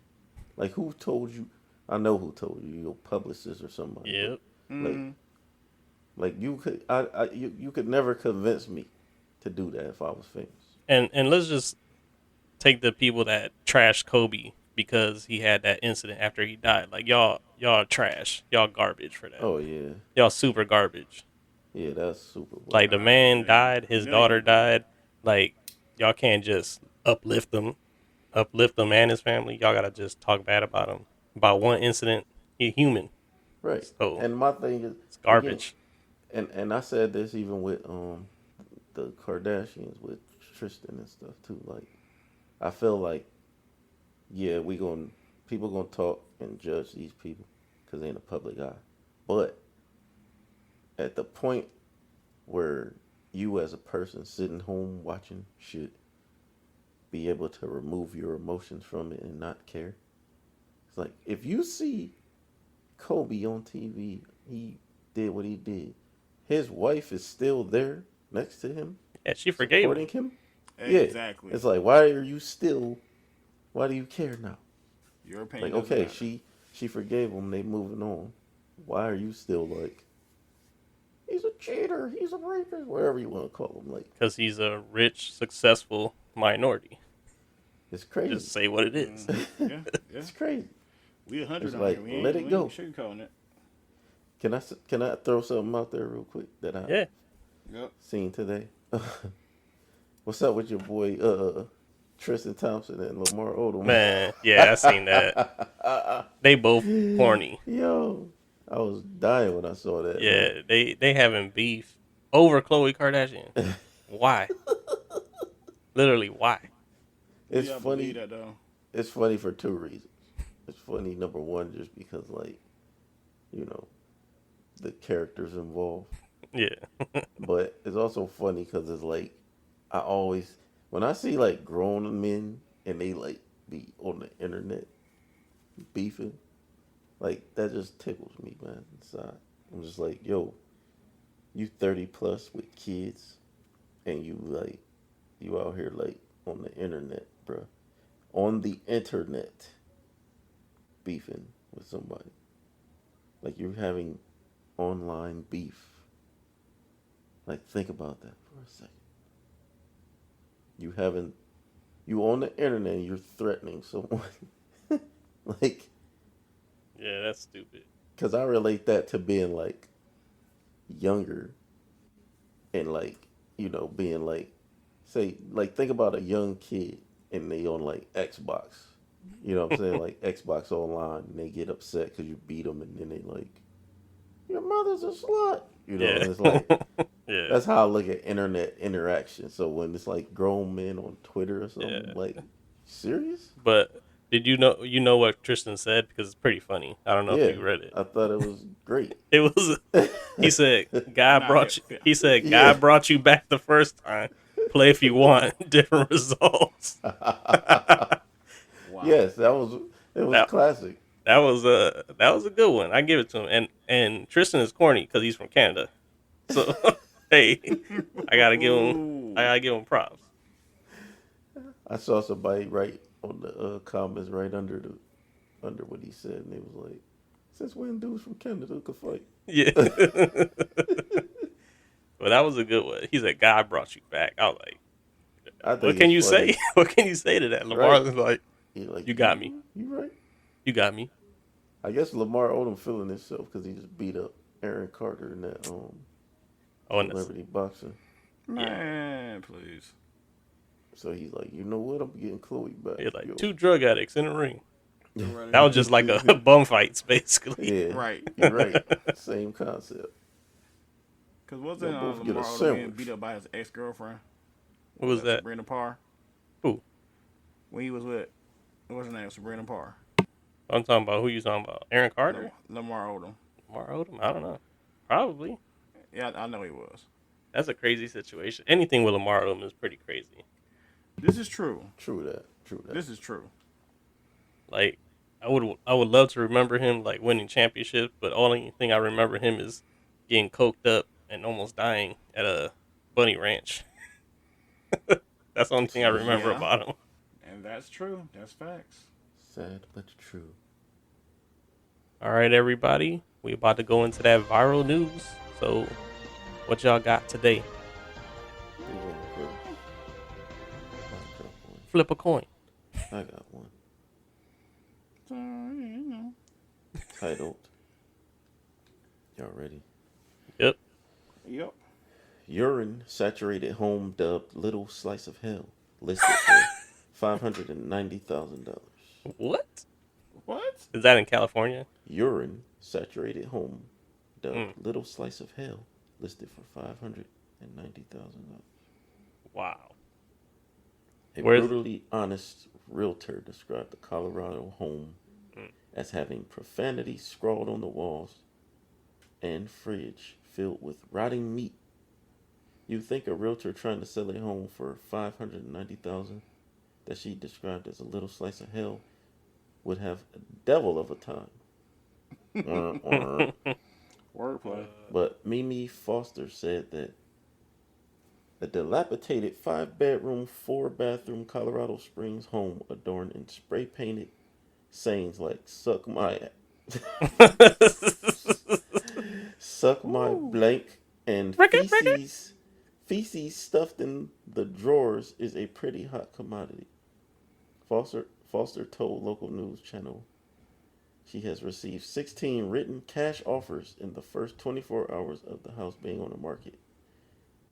Like, who told you? I know who told you, your publicist or somebody. But yep. like, mm, you could, you could never convince me to do that if I was famous. And let's just take the people that trashed Kobe because he had that incident after he died. Like y'all trash. Y'all garbage for that. Oh yeah, Y'all super garbage. yeah, that's super Like wild. the man yeah, died, his daughter died. Like y'all can't just uplift them and his family. Y'all gotta just talk bad about him. About one incident. He human. Right. So And my thing is, it's again, garbage. and I said this even with the Kardashians with Tristan and stuff too. Like, I feel like, yeah, people gonna talk and judge these people because they in the public eye, but at the point where you as a person sitting home watching should be able to remove your emotions from it and not care. It's like, if you see Kobe on TV, he did what he did. His wife is still there next to him, Yeah, she forgave him. supporting him. Yeah, exactly. it's like, why are you still? Why do you care now? Your opinion Like, doesn't okay, matter. she forgave him. They moving on. Why are you still like? He's a cheater. He's a rapist. Whatever you want to call him. Like, Because he's a rich, successful minority. it's crazy. Just say what it is. Yeah, yeah. It's crazy. We 100 It's on like, here. let it We go. ain't sugarcoating it. Can I throw something out there real quick that I Yeah. Yep. seen today? What's up with your boy Tristan Thompson and Lamar Odom? Man, yeah, I seen that. They both corny. Yo, I was dying when I saw that. Yeah, they having beef over Khloe Kardashian. Why? Literally, why? It's Yeah, I funny. believe that though. It's funny for two reasons. It's funny, number one, just because the characters involved, Yeah. but it's also funny because it's like I always when I see like grown men and they like be on the internet beefing, like that just tickles me, man. Inside, I'm just like, yo, you 30 plus with kids, and you out here like on the internet, bruh. On the internet, beefing with somebody. Like you're having online beef. Like think about that for a second. You haven't you on the internet and you're threatening someone. Like, Yeah, that's stupid. cause I relate that to being like younger and like, being like, say, like think about a young kid and they on like Xbox. You know what I'm saying? Like Xbox online and they get upset because you beat them and then they like, your mother's a slut. Yeah. And it's like, Yeah. that's how I look at internet interaction. So when it's like grown men on Twitter or something, Yeah. like, serious? But did you know what Tristan said? Because it's pretty funny. I don't know Yeah, if you read it. I thought it was great. It was he said God Nah, brought you yeah. he said Yeah. God brought you back the first time. Play if you want, different results. Wow. Wow. Yes, it was That- classic. That was a good one. I give it to him. And Tristan is corny because he's from Canada. So hey, I gotta give him props. I saw somebody write on the comments right under what he said, and it was like, "Since when dudes from Canada could fight?" Yeah. But that was a good one. He said, "God brought you back." I was like, I "What think can it's you funny, say? What can you say to that?" Lamar right? was like, He like, "You got me. You right? You got me." I guess Lamar Odom feeling himself because he just beat up Aaron Carter in that Oh, and celebrity boxing. Man, please. So he's like, you know what? I'm getting Chloe back. he's like Yo. 2 drug addicts in the ring. You're right. That was just like a bum fights, basically. Yeah, Right. You're right. Same concept. Because wasn't They'll both get a Lamar Odom getting sandwich. beat up by his ex-girlfriend? What was that? Sabrina Parr. Who? When he was with, what's her name? Sabrina Parr. I'm talking about. Who you talking about? Aaron Carter? Lamar Odom. Lamar Odom? I don't know. Probably. Yeah, I know he was. That's a crazy situation. Anything with Lamar Odom is pretty crazy. This is true. True that. This is true. Like, I would love to remember him like winning championships, but only thing I remember him is getting coked up and almost dying at a bunny ranch. That's the only thing I remember Yeah. about him. And that's true. That's facts. Sad but true. All right, everybody, we about to go into that viral news. So, what y'all got today? Who's on first? I'll drop one. Flip a coin. I got one. So, you know. Titled. Y'all ready? Yep. Yep. Urine saturated home dubbed Little Slice of Hell. Listed for $590,000. What? What? Is that in California? Urine saturated home dubbed Little Slice of Hell. Listed for $590,000. Wow. A Where's- brutally honest realtor described the Colorado home as having profanity scrawled on the walls and fridge filled with rotting meat. You think a realtor trying to sell a home for $590,000 that she described as a little slice of hell would have a devil of a time. Wordplay. But Mimi Foster said that a dilapidated 5-bedroom, 4-bathroom Colorado Springs home adorned in spray painted sayings like "suck my," "suck my blank," and feces stuffed in the drawers is a pretty hot commodity. Foster told local news channel she has received 16 written cash offers in the first 24 hours of the house being on the market.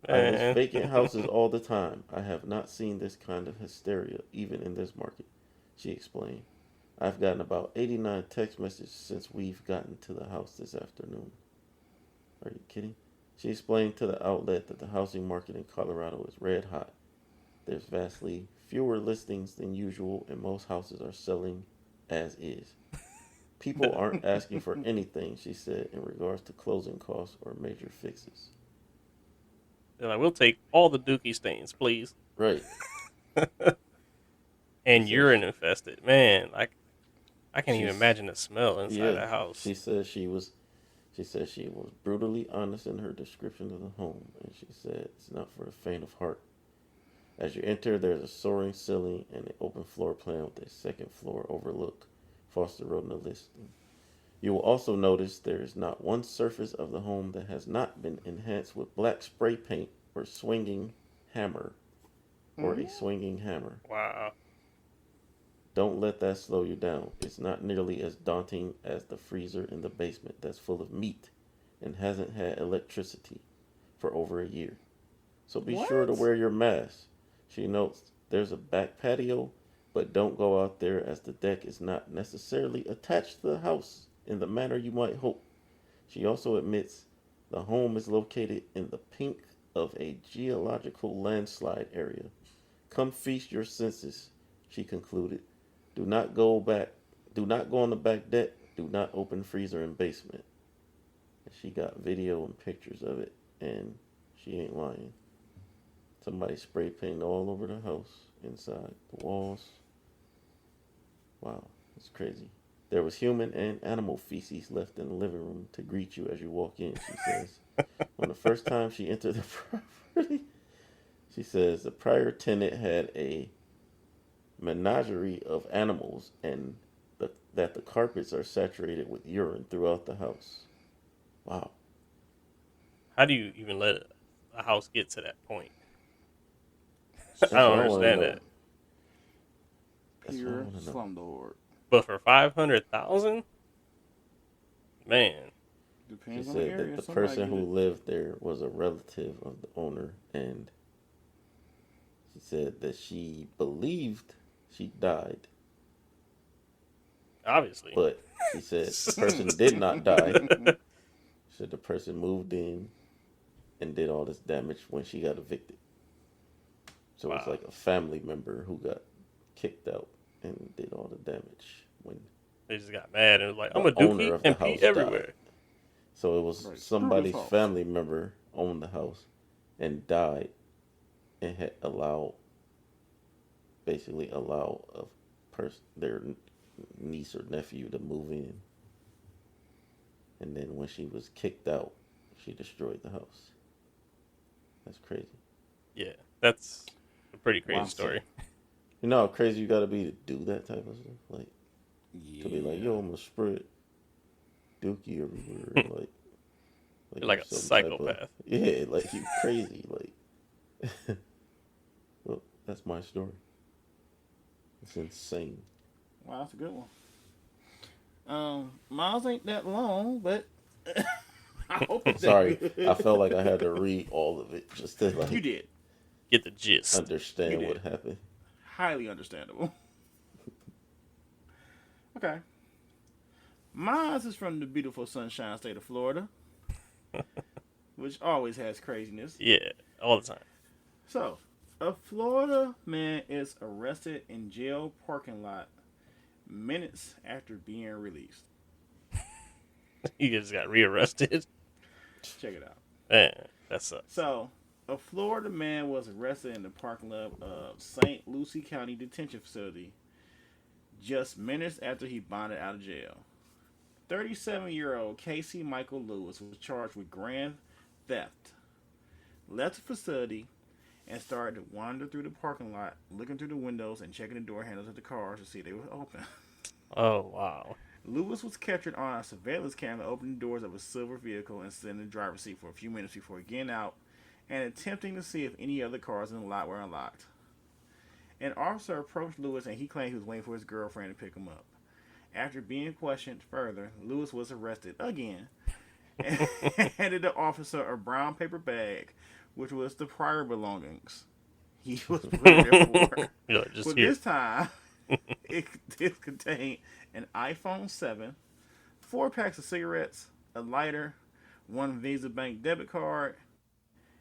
I list vacant houses all the time. I have not seen this kind of hysteria even in this market, she explained. I've gotten about 89 text messages since we've gotten to the house this afternoon. Are you kidding? She explained to the outlet that the housing market in Colorado is red hot. There's vastly fewer listings than usual, and most houses are selling as is. People aren't asking for anything, she said, in regards to closing costs or major fixes. They're like, we'll take all the dookie stains, please. Right. And urine infested. Man, like, I can't even imagine the smell inside the house. She said she was brutally honest in her description of the home, and she said it's not for the faint of heart. As you enter, there's a soaring ceiling and an open floor plan with a second floor overlook, Foster wrote in the listing. You will also notice there is not one surface of the home that has not been enhanced with black spray paint or swinging hammer, a swinging hammer. Wow. Don't let that slow you down. It's not nearly as daunting as the freezer in the basement that's full of meat and hasn't had electricity for over a year. So be sure to wear your mask. She notes there's a back patio, but don't go out there as the deck is not necessarily attached to the house in the manner you might hope. She also admits the home is located in the pink of a geological landslide area. Come feast your senses, she concluded. Do not go on the back deck. Do not open freezer and basement. And she got video and pictures of it, and she ain't lying. Somebody spray painted all over the house, inside the walls. Wow, that's crazy. There was human and animal feces left in the living room to greet you as you walk in, she says. On the first time she entered the property, she says the prior tenant had a menagerie of animals and that the carpets are saturated with urine throughout the house. Wow. How do you even let a house get to that point? That's I what don't I want to understand know. that. That's what I Pure want to know. slumlord. But for 500,000, man, She Depends on the said that area. the Somebody person get who it. lived there was a relative of the owner, and she said that she believed she died, obviously. but she said the person did not die. She said the person moved in and did all this damage when she got evicted. So it's Wow. like a family member who got kicked out and did all the damage when They just got mad and was like, I'm the a owner dookie of the and pee house died. everywhere. So it was Right. Screw this somebody's house. family member owned the house and died and had basically allow their niece or nephew to move in. And then when she was kicked out, she destroyed the house. That's crazy. Yeah, that's a pretty crazy Wow. story. You know how crazy you gotta be to do that type of stuff? Like, Yeah. to be like, yo, I'm gonna spread dookie everywhere. And You're like you're a some type of, psychopath. yeah, like you crazy. Like, well, that's my story. It's insane. Wow, that's a good one. Miles ain't that long, but I hope it's that Sorry, I good. felt like I had to read all of it just to You like did. Get the gist. You understand what did. happened. Highly understandable. Okay. Mine is from the beautiful sunshine state of Florida, which always has craziness. Yeah, all the time. So, a Florida man is arrested in jail parking lot minutes after being released. He just got rearrested. Check it out. Man, that sucks. So, a Florida man was arrested in the parking lot of St. Lucie County Detention Facility just minutes after he bonded out of jail. 37-year-old Casey Michael Lewis was charged with grand theft, left the facility, and started to wander through the parking lot, looking through the windows and checking the door handles of the cars to see if they were open. Oh, wow. Lewis was captured on a surveillance camera opening the doors of a silver vehicle and sitting in the driver's seat for a few minutes before getting out and attempting to see if any other cars in the lot were unlocked. An officer approached Lewis and he claimed he was waiting for his girlfriend to pick him up. After being questioned further, Lewis was arrested again and handed the officer a brown paper bag, which was the prior belongings he was put there for. Just But here. this time, it contained an iPhone 7, 4 packs of cigarettes, a lighter, one Visa Bank debit card,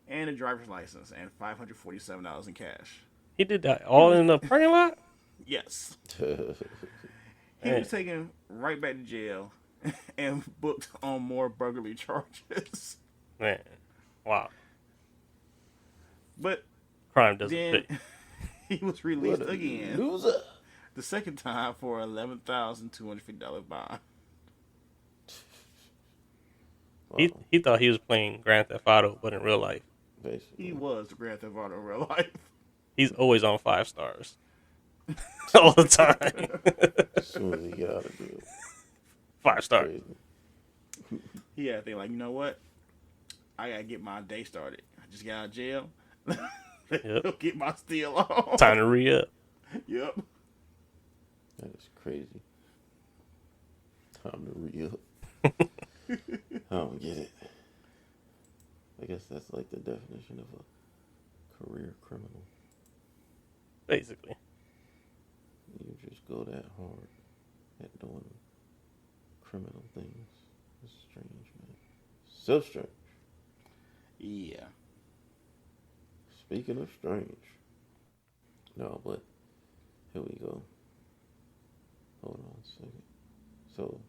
and a driver's license, and $547 in cash. He did that He all was, in the parking lot? yes. That's He Man. was taken right back to jail and booked on more burglary charges. Man. Wow. But Crime doesn't then pay. he was released again, loser. the second time for $11,250 bond. He, Wow, he thought he was playing Grand Theft Auto, but in real life, basically. He was the Grand Theft Auto in real life. he's always on 5 stars. All the time. As soon as he got out of jail. 5 star. Crazy. He had to think like, you know what? I gotta get my day started. I just got out of jail. Yep. Get my steal on. Time to re-up. Yep. That is crazy. Time to re-up. I don't get it. I guess that's like the definition of a career criminal. Basically. You just go that hard at doing criminal things. It's strange, man. So strange. Yeah. Speaking of strange. No, but here we go. Hold on a second. So,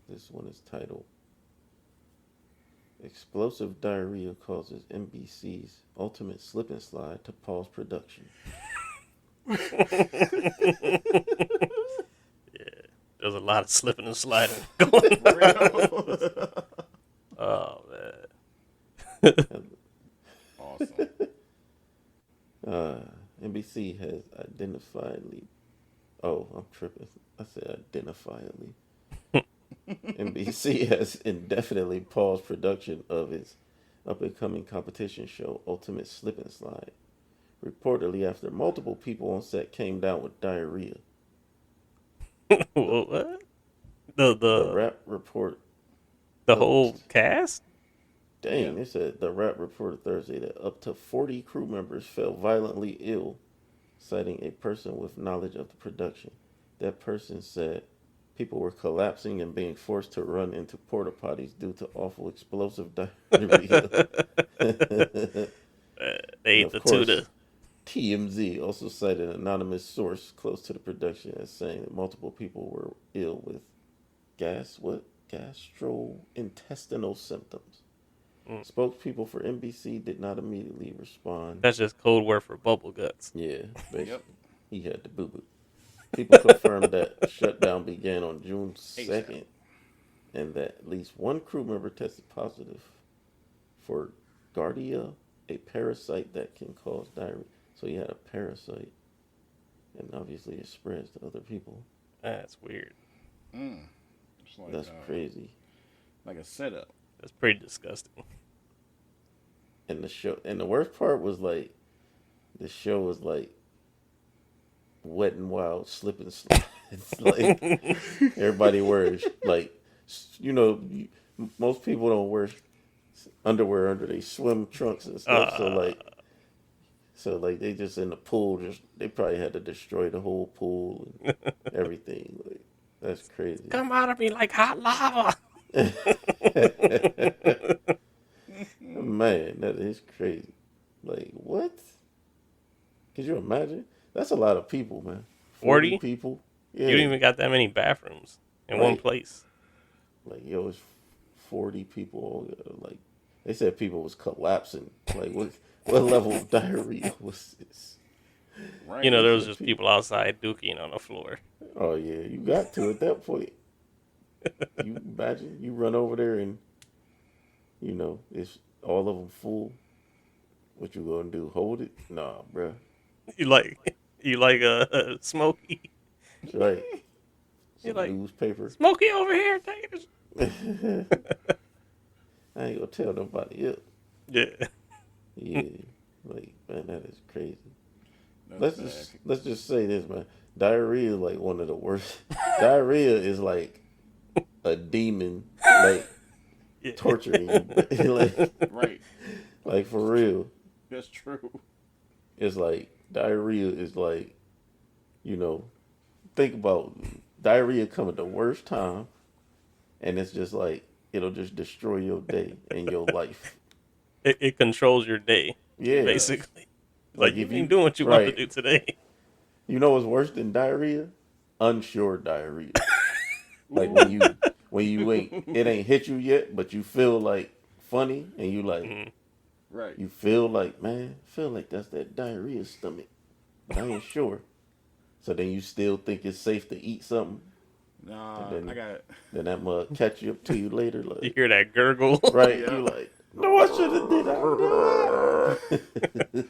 this one is titled Explosive Diarrhea Causes NBC's Ultimate Slip and Slide to Pause Production. There's a lot of slipping and sliding going on. Oh man. Awesome. NBC has identifiably. Oh, I'm tripping. I said identifiably. NBC has indefinitely paused production of its up-and-coming competition show, Ultimate Slip and Slide, reportedly after multiple people on set came down with diarrhea. What? The The rap report. whole cast? Dang, they said the rap reported Thursday that up to 40 crew members fell violently ill, citing a person with knowledge of the production. That person said people were collapsing and being forced to run into porta potties due to awful explosive diarrhea. They ate the tuna. TMZ also cited an anonymous source close to the production as saying that multiple people were ill with gastrointestinal symptoms. Spokespeople for NBC did not immediately respond. That's just code word for bubble guts. Yeah, basically. Yep. He had the boo-boo. People confirmed that shutdown began on June 2nd and that at least one crew member tested positive for Giardia, a parasite that can cause diarrhea. So he had a parasite, and obviously it spreads to other people. That's weird. Like, that's crazy. Like a setup. That's pretty disgusting. And the worst part was like, the show was like Wet and Wild, slip and slide. It's like everybody wears like, most people don't wear underwear under their swim trunks and stuff. So they just in the pool. They probably had to destroy the whole pool and everything. Like, that's crazy. Come out of me like hot lava. Man, that is crazy. Like, what? Could you imagine? That's a lot of people, man. 40 people. Yeah. You don't even got that many bathrooms in one place. Like, it's 40 people. Like, they said people was collapsing. Like, what level of diarrhea was this? Right. There was just people outside dooking on the floor. Oh, yeah. You got to at that point. You imagine you run over there and, it's all of them full. What you gonna do? Hold it? Nah, bruh. You like a Smokey. That's right. You like newspaper. Smokey over here, take it. I ain't gonna tell nobody else. Yeah. Yeah. Like, man, that is crazy. Let's just say this, man. Diarrhea is like one of the worst. Diarrhea is like a demon, like torturing you. Like, right. Like, for real. That's true. It's like diarrhea is like, think about diarrhea come at the worst time, and it's just like it'll just destroy your day and your life. It controls your day. Yeah, basically. Like you ain't doing what you want to do today. You know what's worse than diarrhea? Unsure diarrhea. Like when you it ain't hit you yet, but you feel like funny and you like, right? You feel like, man, that's that diarrhea stomach, but I ain't sure. So then you still think it's safe to eat something. Nah, then, I got it. Then that mug catch you up to you later. Like, you hear that gurgle, right? Yeah. You like, no, I should have did that.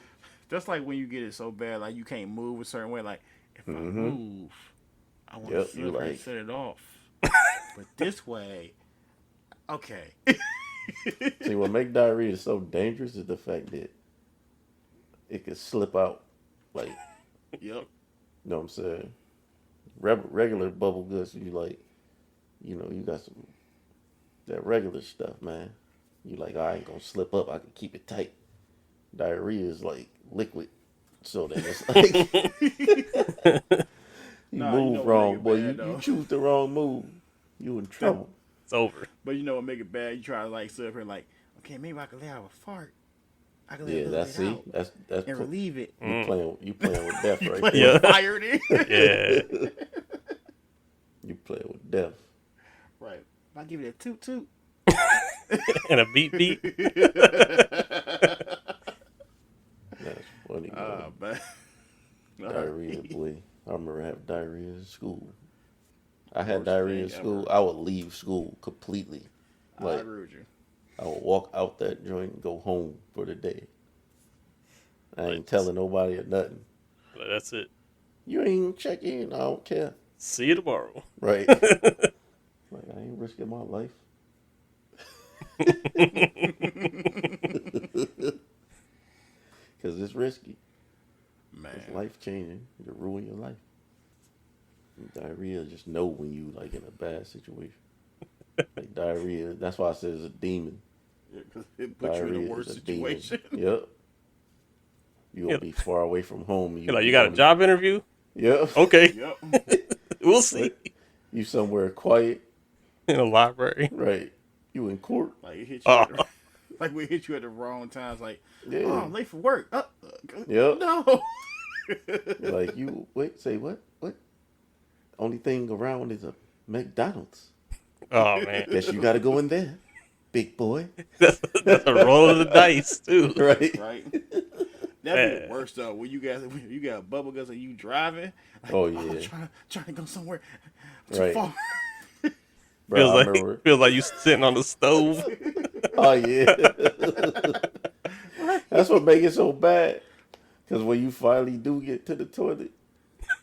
That's like when you get it so bad, like you can't move a certain way. Like if I move, I want to feel like set it off. But this way, okay. See, what make diarrhea so dangerous is the fact that it can slip out. Like, yep. You know what I'm saying? Regular bubble guts, you like, you got some that regular stuff, man. You like, I ain't gonna slip up. I can keep it tight. Diarrhea is like liquid, so then it's like you move wrong, boy. You choose the wrong move, you in trouble. It's over. But you know what make it bad? You try to like sit up here like, okay, maybe I can let out a fart. I can let it out that's and relieve it. You playing with death right there. Yeah. Fired in. Yeah. You playing with death. Right. I give it a toot toot. And a beep beep. That's funny. But diarrhea I remember having diarrhea in school. I had Worst diarrhea in thing school. ever. I would leave school completely. I Like, agree with you. I would walk out that joint and go home for the day. I ain't Like, telling nobody or nothing. But that's it. You ain't check in. I don't care. See you tomorrow. Right. Like, I ain't risking my life. Because it's risky. Man. It's life changing. It can ruin your life. And diarrhea, just know when you like in a bad situation. Like diarrhea, that's why I said it's a demon. Yeah, 'cause it puts you in Diarrhea a worse is a demon. situation. Yep. You gonna Yeah. be far away from home. You're like, you got a job interview? Yep. Okay, Yep. we'll see. You somewhere quiet, In a library. right? You in court. Like it hit you. Like we hit you at the wrong times. Like, Yeah. oh, I'm late for work. Yep. No. Like you wait, say what? What? Only thing around is a McDonald's. Oh man, Guess you gotta go in there, big boy. that's a roll of the dice too. Right? Right. That'd be the Man. worst though. When you got bubble guts and you driving. Like, Oh, I'm yeah. trying to go somewhere too Right. far. Bro, Feels I like remember. feels like you sitting on the stove. Oh yeah. That's what makes it so bad. Because when you finally do get to the toilet,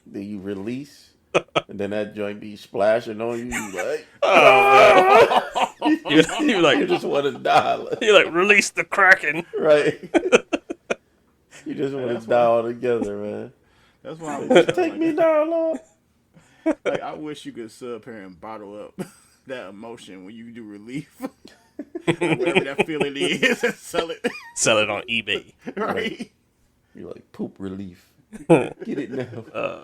then you release, and then that joint be splashing on you. You like, You're like, you just want to die, like, you're like, release the kraken. right? You just want That's to die why- altogether, man. That's why I wish Take me down, Lord. like I wish you could sit up here and bottle up that emotion when you do relief. Whatever that feeling is, and sell it. Sell it on eBay. Right. You're like poop relief. Get it now.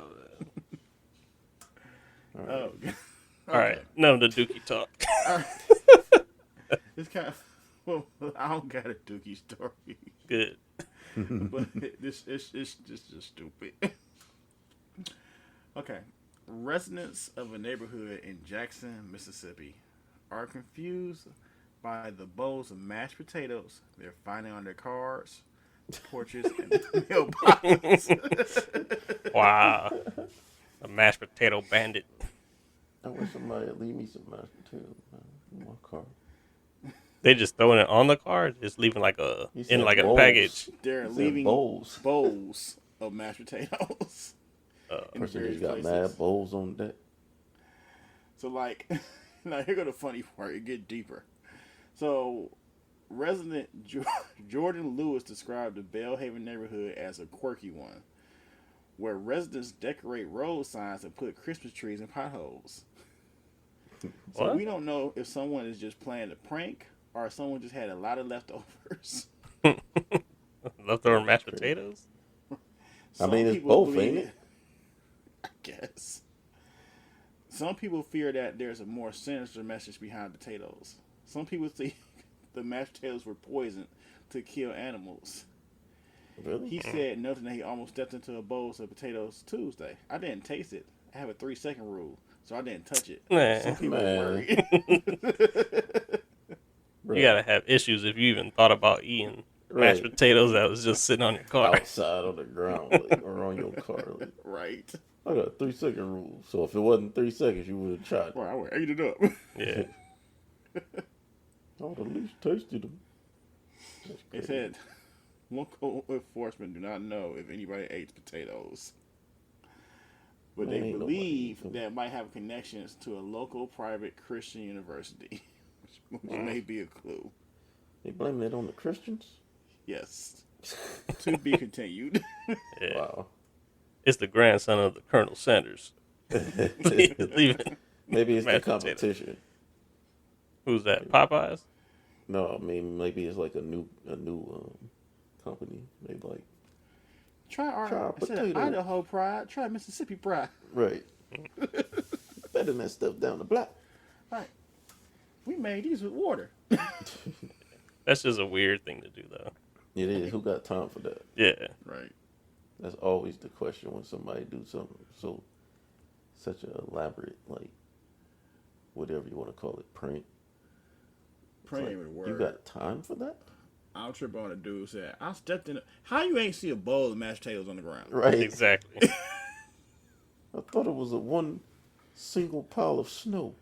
Oh, All right, no, the Dookie talk. It's kind of well, I don't got a Dookie story, Good. but this it's just stupid. Okay, residents of a neighborhood in Jackson, Mississippi, are confused by the bowls of mashed potatoes they're finding on their cars, porches, and mailboxes. Wow, a mashed potato bandit. I wish somebody would leave me some mashed potatoes, man, in my car. They just throwing it on the car, just leaving like a He in said like a bowls. package. They're He said leaving bowls. bowls of mashed potatoes. In Person various just got places. mad bowls on deck. So like, now here go the funny part. It get deeper. So, resident Jordan Lewis described the Bellhaven neighborhood as a quirky one, where residents decorate road signs and put Christmas trees in potholes. So What? we don't know if someone is just playing a prank or if someone just had a lot of leftovers. Leftover mashed potatoes. I mean, it's people both, believe ain't it? I guess. Some people fear that there's a more sinister message behind potatoes. Some people think the mashed potatoes were poisoned to kill animals. Really? He said nothing that he almost stepped into a bowl of potatoes Tuesday. I didn't taste it. I have a 3-second rule, so I didn't touch it. Man. Some people Man. are worried. Bro, You gotta have issues if you even thought about eating mashed Right. potatoes that was just sitting on your car. outside on the ground, like, or on your car. Like, Right. I got a 3-second rule. So if it wasn't 3 seconds, you would have tried it. Well, I would ate it up. Yeah. I would at least tasted them. It said local enforcement do not know if anybody ate potatoes. But Man, they ain't nobody believe eat them. that it might have connections to a local private Christian university, which may be a clue. They blaming it on the Christians? Yes. To be continued. Yeah. Wow. It's the grandson of the Colonel Sanders. Leaving. Maybe it's the Mashed potato. competition. Who's that? Popeyes? No, I mean maybe it's like a new company. Maybe like Try Try instead of potato. Idaho pride, try Mississippi pride. right. Better than that stuff down the block. Right. We made these with water. That's just a weird thing to do, though. It is. Who got time for that? Yeah. Right. That's always the question when somebody do something so such an elaborate, like whatever you want to call it, prank. It's Prank like, with a word. you got time for that? I'll trip on a dude who said, I stepped in. How you ain't see a bowl of mashed potatoes on the ground? Right. Exactly. it was a one single pile of snow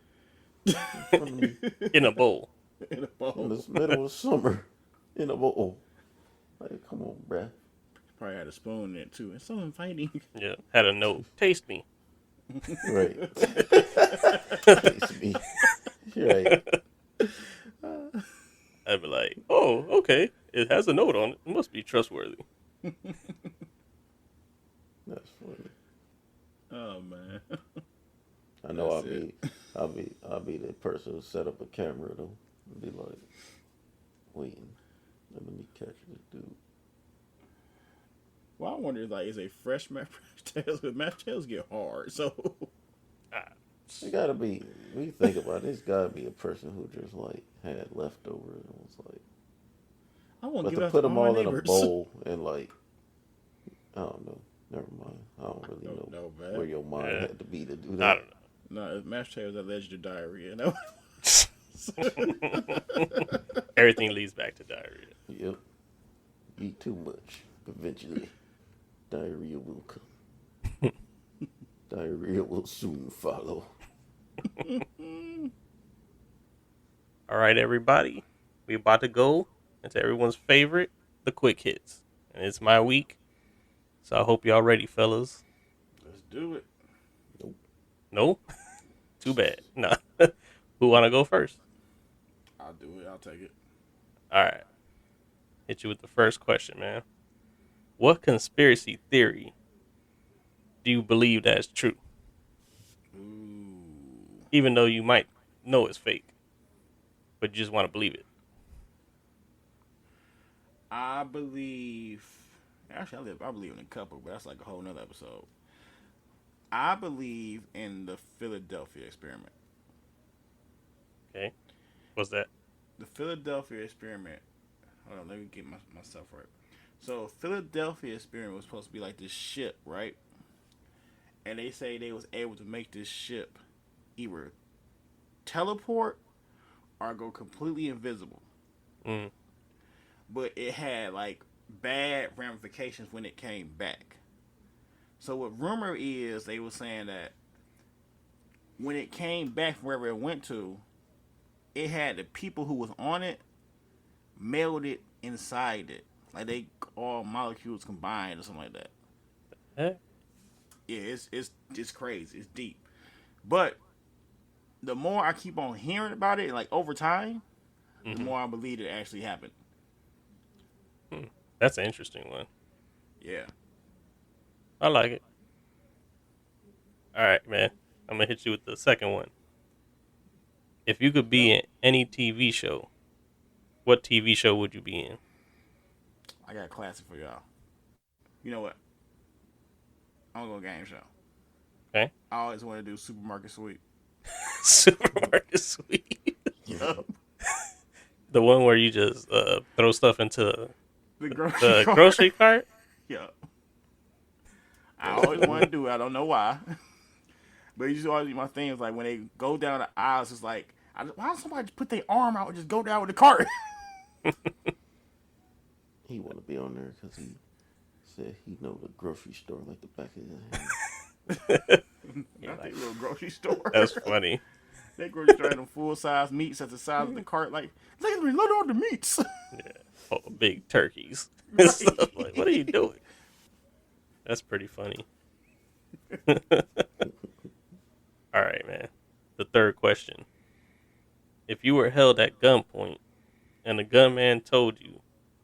in front of me In a bowl. In a in bowl. the middle of summer in a bowl. Like, come on, bruh. Probably had a spoon in it too. It's so inviting. Yeah. Had a note. Taste me. Right. Taste me. Right. I'd be like, oh, okay. It has a note on it. It must be trustworthy. That's funny. Oh man. I know That's I'll be the person who set up a camera though. And be like, waiting. Let me catch this dude. Well, I wonder, like, is a fresh mashed potatoes? Because mashed potatoes get hard, so It gotta be. When you think about it, it's gotta be a person who just like had leftovers and was like. I won't But give to up put to them all my all in a neighbors. bowl and like, I don't know. Never mind. I don't really don't know know, man. where your mind Yeah. had to be to do I that. don't know. No, mashed potatoes that led you to diarrhea. No. Everything leads back to diarrhea. Yep. Eat too much. Eventually, diarrhea will come. Diarrhea will soon follow. All right, everybody. We about to go into everyone's favorite, the quick hits. And it's my week. So I hope y'all ready, fellas. Let's do it. No? Too bad. Nah. Who want to go first? I'll do it. I'll take it. All right. Hit you with the first question, man. What conspiracy theory do you believe that's true? Ooh. Even though you might know it's fake, but you just want to believe it. I believe. Actually, I believe in a couple, but that's like a whole nother episode. I believe in the Philadelphia experiment. Okay. What's that? The Philadelphia experiment. Hold on, let me get myself right. So, Philadelphia experiment was supposed to be like this ship, right? And they say they was able to make this ship either teleport or go completely invisible. Mm. But it had like bad ramifications when it came back. So what rumor is, they were saying that when it came back from wherever it went to, it had the people who was on it melded inside it, like they all molecules combined or something like that. Eh? Yeah, it's crazy. It's deep. But the more I keep on hearing about it, like over time, the more I believe it actually happened. That's an interesting one. Yeah. I like it. All right, man. I'm going to hit you with the second one. If you could be in any TV show, what TV show would you be in? I got a classic for y'all. You know what? I'm gonna go game show. Okay. I always want to do Supermarket Sweep. Supermarket Sweep. Yup. The one where you just throw stuff into The grocery the cart. grocery cart? Yup. I always want to do it. I don't know why. But it just always be my thing is like when they go down the aisles, it's like, why don't somebody just put their arm out and just go down with the cart? He want to be on there because he said he know the grocery store like the back of his hand. Not that little grocery store. That's funny. That grocery store had them full-size meats at the side of the cart. Like, look at me, load on the meats. Yeah. Oh, big turkeys. Right. Stuff like, what are you doing? That's pretty funny. All right, man. The third question. If you were held at gunpoint and the gunman told you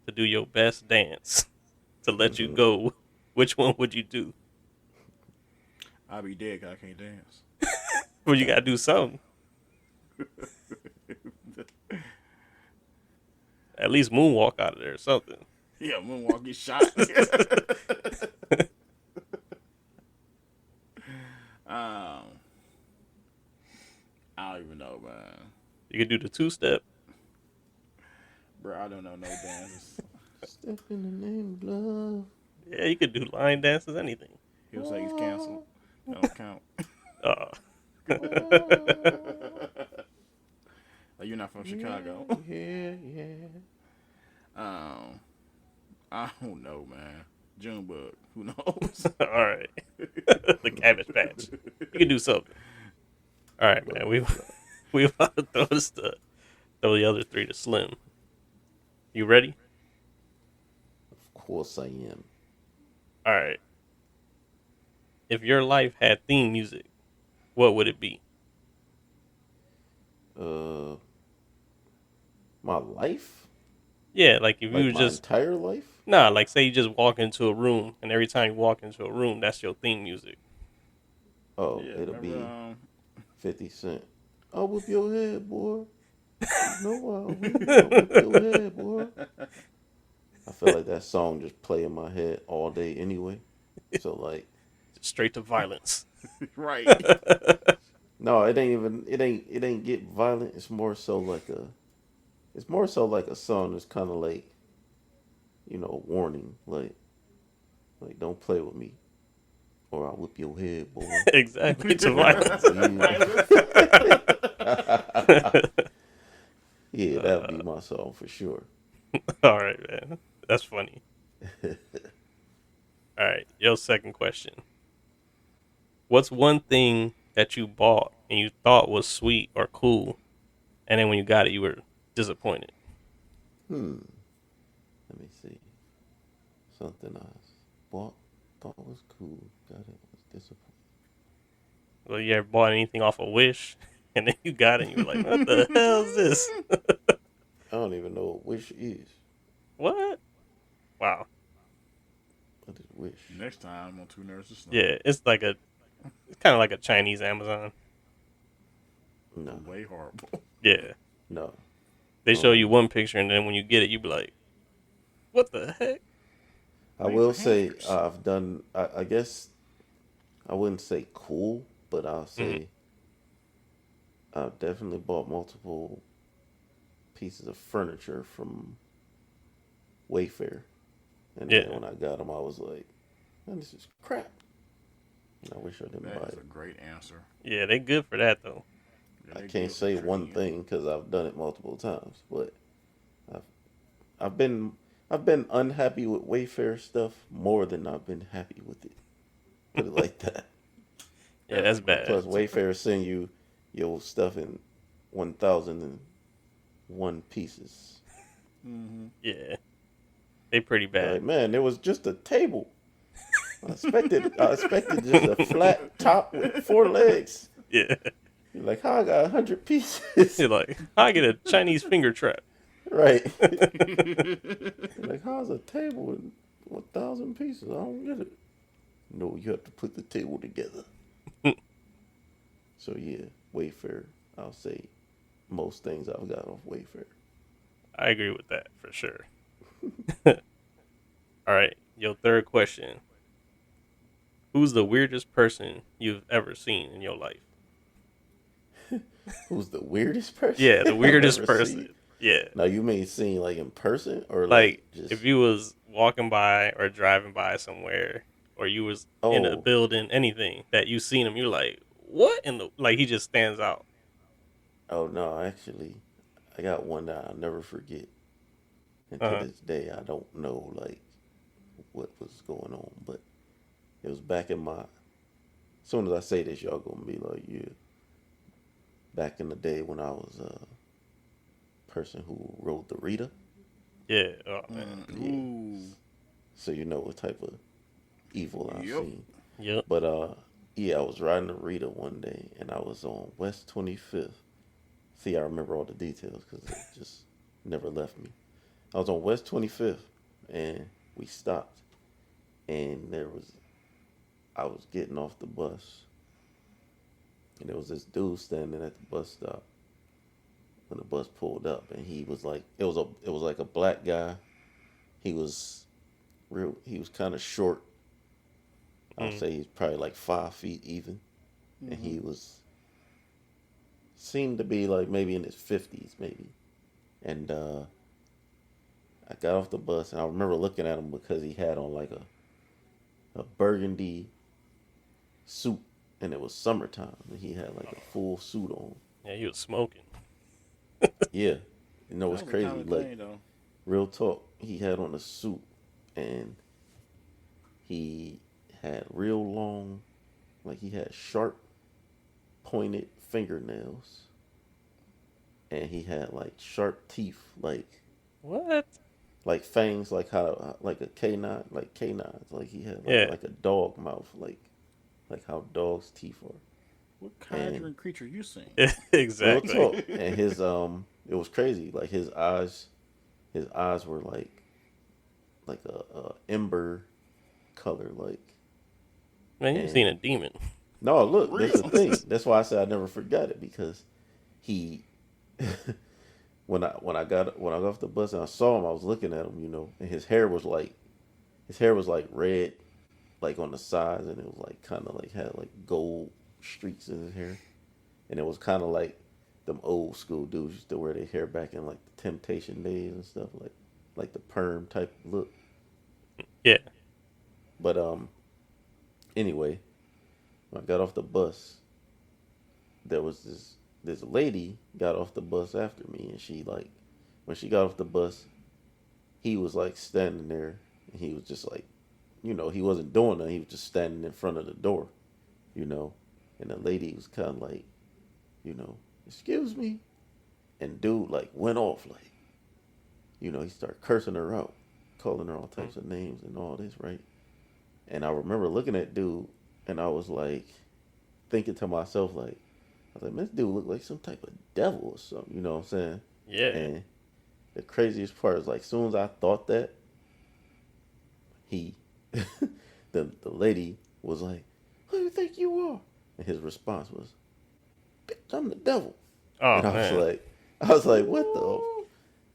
to do your best dance to let you go, which one would you do? I'll be dead because I can't dance. Well, you got to do something. At least moonwalk out of there or something. Yeah, moonwalk get shot. I don't even know, man. You could do the two-step. Bro, I don't know no dances. Step in the name of love. Yeah, you could do line dances, anything. He'll say he's canceled. That don't count. Like, you're not from Chicago. Yeah. I don't know, man. Junebug. Who knows? All right. The Cabbage Patch. You can do something. All right, man. We about to throw the other three to Slim. You ready? Of course I am. All right. If your life had theme music, what would it be? Uh, my life, Yeah, like if you like was my just entire life. like say you just walk into a room and every time you walk into a room, that's your theme music. Oh, Yeah, it'll remember? be 50 Cent. I'll whip your head, boy. You know I'll whip your head, boy. I feel like that song just play in my head all day anyway. So like, Just straight to violence. Right. no, it ain't get violent. It's more so like a song that's kind of like, warning, like don't play with me or I'll whip your head, boy. Exactly, to violence. Yeah, that would be my song for sure. All right, man. That's funny. All right, your second question. What's one thing that you bought and you thought was sweet or cool, and then when you got it, you were disappointed? Let me see. Something I bought, thought was cool, got it, was disappointed. Well, you ever bought anything off a Wish, and then you got it, and you were like, "What the hell is this?" I don't even know what Wish is. What? Wow. What is Wish? Next time on Two Nerds to Slim. Yeah, it's kind of like a Chinese Amazon. No, Way horrible. Yeah, no. they show you one picture, and then when you get it, you be like, "What the heck?" I Made will for say hamsters. I've done. I guess I wouldn't say cool, but I'll say I've definitely bought multiple pieces of furniture from Wayfair, and Yeah, then when I got them, I was like, "Man, this is crap." And I wish I didn't buy That is it. a great answer. yeah, they good for that though. Yeah, I they can't good for say one trading in. thing because I've done it multiple times, but I've I've been I've been unhappy with Wayfair stuff more than I've been happy with it. Put it like that. Yeah, That's that's a great bad. Plus, answer. Wayfair send you your stuff in 1,001 pieces. Yeah, they pretty You're bad. like, man, there was just a table. I expected just a flat top with 4 legs. Yeah, You're like, how I got 100 pieces? you're like, I get a Chinese finger trap. Right. You're like, how's a table with 1,000 pieces? I don't get it. No, you have to put the table together. So yeah, Wayfair. I'll say most things I've got off Wayfair. I agree with that for sure. All right, your third question: who's the weirdest person you've ever seen in your life? Who's the weirdest person Yeah, the I've weirdest ever person. seen? Yeah, Now you may seen like in person or like like if just you was walking by or driving by somewhere, or you was in a oh building, anything that you seen him, you're like, what in the like? He just stands out. oh no, actually I got one that I'll never forget. And Uh to huh. this day I don't know like what was going on, but it was back in my as soon as I say this y'all gonna be like, yeah. Back in the day when I was a person who rode the Rita. Yeah. Oh man. Yeah. Ooh. So you know what type of evil I've Yep. seen. Yep. But yeah, I was riding the Rita one day and I was on West 25th. See, I remember all the details because it just never left me. I was on West 25th and we stopped and I was getting off the bus and there was this dude standing at the bus stop when the bus pulled up and he was like it was like a black guy. He was he was kind of short. I'll Mm. say he's probably like 5 feet even. And he seemed to be like maybe in his 50s maybe. And I got off the bus and I remember looking at him because he had on like a burgundy suit and it was summertime and he had like a full suit on. Yeah, he was smoking. Yeah. You know That what's was a crazy? common Like thing, though. real talk, he had on a suit and He had real long, like he had sharp, pointed fingernails, and he had like sharp teeth, What? like fangs, like a canine, like canines. Like he had Yeah. like a dog mouth, like how dogs' teeth are. What And conjuring creature you seen? real Exactly. talk. And his it was crazy. Like his eyes were like a ember color, like. Man, you've seen And a demon. no, look, that's the Real. thing. That's why I said I never forgot it, because he when I got off the bus and I saw him, I was looking at him, and his hair was like red, like on the sides, and it was like kind of like had like gold streaks in his hair, and it was kind of like them old school dudes used to wear their hair back in like the Temptation days and stuff, like the perm type look. Yeah. But anyway, when I got off the bus, there was this lady got off the bus after me, and she like when she got off the bus, he was like standing there, and he was just like, he wasn't doing nothing. He was just standing in front of the door, you know, and the lady was kind of like, excuse me, and dude like went off like, he started cursing her out, calling her all types of names and all this, right? And I remember looking at dude, and I was like thinking to myself like, I was like, man, this dude look like some type of devil or something, you know what I'm saying? Yeah. And the craziest part is like, as soon as I thought that, he, the lady was like, "Who do you think you are?" And his response was, "Bitch, I'm the devil." Oh And man. I was like, what the?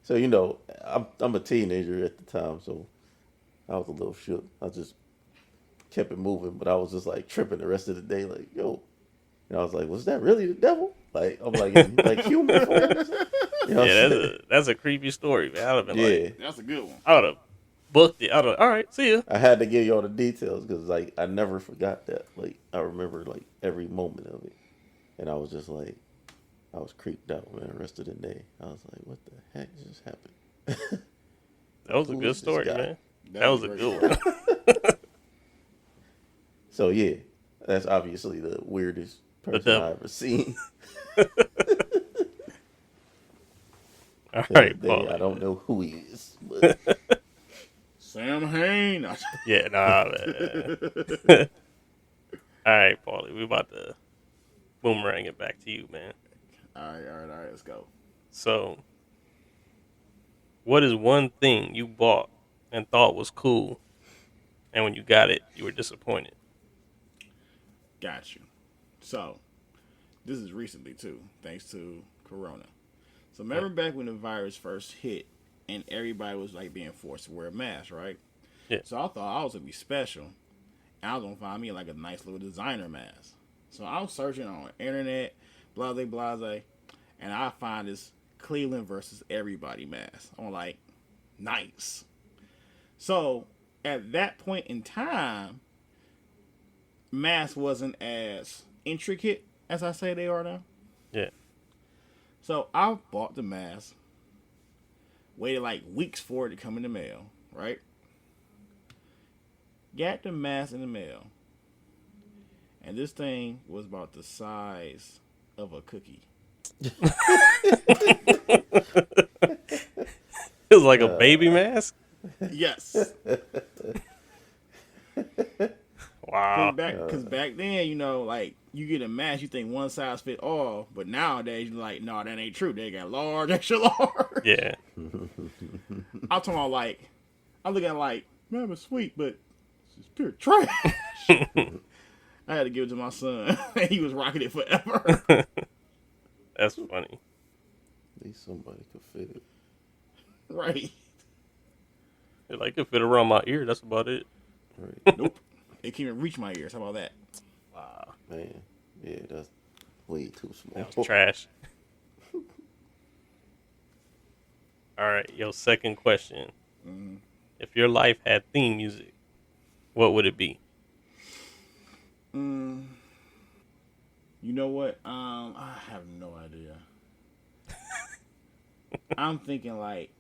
So I'm a teenager at the time, so I was a little shook. I just kept it moving, but I was just like tripping the rest of the day, like, yo. And I was like, was that really the devil? Like, I'm like, in like human form or something? You know what Yeah, I'm saying? that's a creepy story, man. I'd have been like, Yeah. That's a good one. I would have booked it. All right, see ya. I had to give y'all the details because, like, I never forgot that. Like, I remember, like, every moment of it. And I was just like, I was creeped out, man, the rest of the day. I was like, what the heck just happened? That was a Who good is this story, guy? man. That That was was a a great good story. one. So, yeah, that's obviously the weirdest The person I devil. ever seen. All To this right, day, I Pauly, don't man. know who he is. But Sam Hain. Yeah, nah, man. All right, Pauly, we about to boomerang it back to you, man. All right. Let's go. So, what is one thing you bought and thought was cool, and when you got it, you were disappointed? Got you. So, this is recently too, thanks to Corona. So Mm. remember back when the virus first hit and everybody was like being forced to wear a mask, right? Yeah. So I thought I was gonna be special. And I was gonna find me like a nice little designer mask. So I was searching on the internet, blase, and I find this Cleveland versus everybody mask. I'm like, nice. So at that point in time, masks wasn't as intricate as I say they are now. Yeah. So I bought the mask, waited like weeks for it to come in the mail, right? Got the mask in the mail, and this thing was about the size of a cookie. It was like a baby mask. Yes, Wow. cause back then, like you get a mask, you think one size fit all, but nowadays you're like, no, that ain't true. They got large, extra large. Yeah. I'm talking about like, I'm looking at like, man, it's sweet, but it's pure trash. I had to give it to my son. He was rocking it forever. That's funny. at least somebody could fit it. Right. It like it fit around my ear. That's about it. Right. Nope. It can't even reach my ears. How about that? Wow. Man, yeah, that's way too small. That was trash. All right, your second question. Mm-hmm. If your life had theme music, what would it be? You know what? I have no idea. I'm thinking like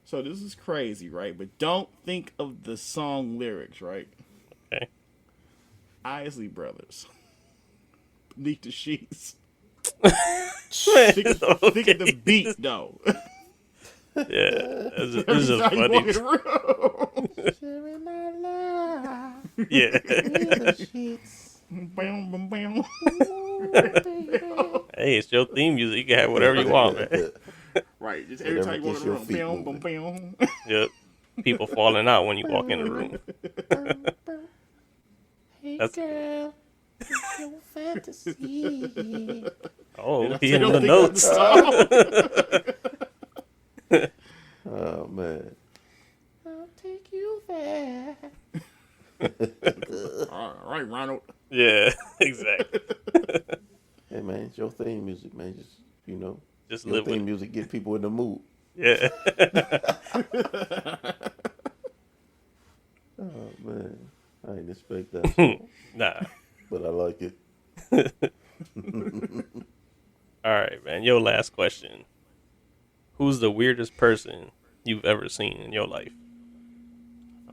So this is crazy, right? But don't think of the song lyrics, right? Okay. Isley Brothers. Beneath the sheets. Man, Think of the beat, though. Yeah, it's Every just time you walk funny. in the room. Sharing our love Yeah. in the sheets. Bam, bam, bam. Ooh, baby. Hey, it's your theme music. You can have whatever you want, man. Right, just every Whatever time you walk gets in the your room. feet Bam, bam, moving. bam. Yep. People falling out when you walk in the room. Hey That's girl, it's your fantasy. oh, he They hitting don't the think of the notes. song. Oh man, I'll take you there. All right, Ronald. Yeah, exactly. Hey man, it's your theme music, man. Just Just your live with theme it. music get people in the mood. Yeah. Oh man, I didn't expect that song, Nah. but I like it. All right, man. Your last question. Who's the weirdest person you've ever seen in your life?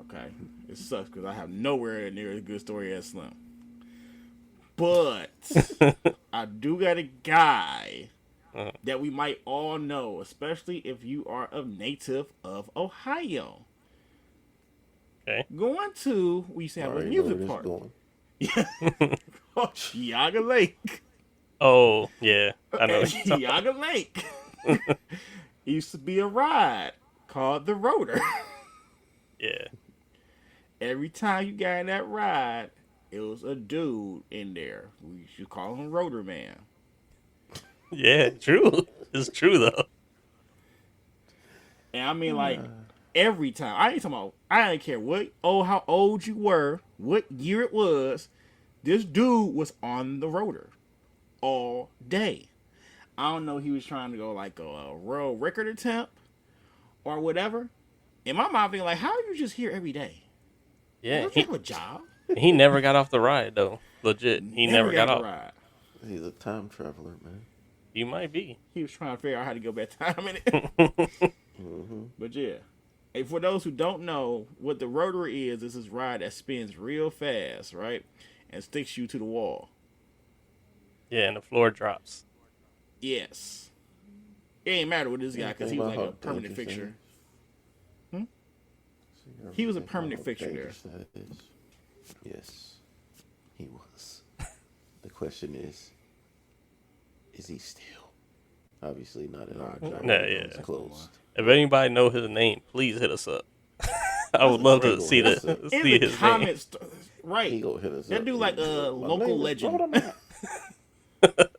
Okay, it sucks because I have nowhere near as good a story as Slim. But I do got a guy Uh, that we might all know, especially if you are a native of Ohio. okay. We used to have a Already know where music this park. going. Called Geauga Lake. Oh, yeah. I know. At Geauga Lake. It used to be a ride called the Rotor. Yeah. Every time you got in that ride, it was a dude in there. We should call him Rotor Man. Yeah, true. It's true, though. And I mean, like, every time. I didn't care how old you were, what year it was. This dude was on the Rotor all day. I don't know, he was trying to go like a world record attempt or whatever. In my mind, being like, how are you just here every day? Yeah. Don't you have a job? He never got off the ride, though. Legit. He never got the off. ride. He's a time traveler, man. He might be. He was trying to figure out how to go back time in it. Mm-hmm. But yeah. And for those who don't know, what the rotor is this ride that spins real fast, right? And sticks you to the wall. Yeah, and the floor drops. Yes. It ain't matter with this guy because he was like a Anything permanent about how fixture. dangerous He was a Everything permanent how fixture there. dangerous that is. Yes, he was. The question is he still? Obviously not in our job. Nah, It's yeah. closed. If anybody know his name, please hit us up. I would love to see That's the In see the his name. comments, He right? gonna hit us That up. dude like a My local name is legend. Rotor Man.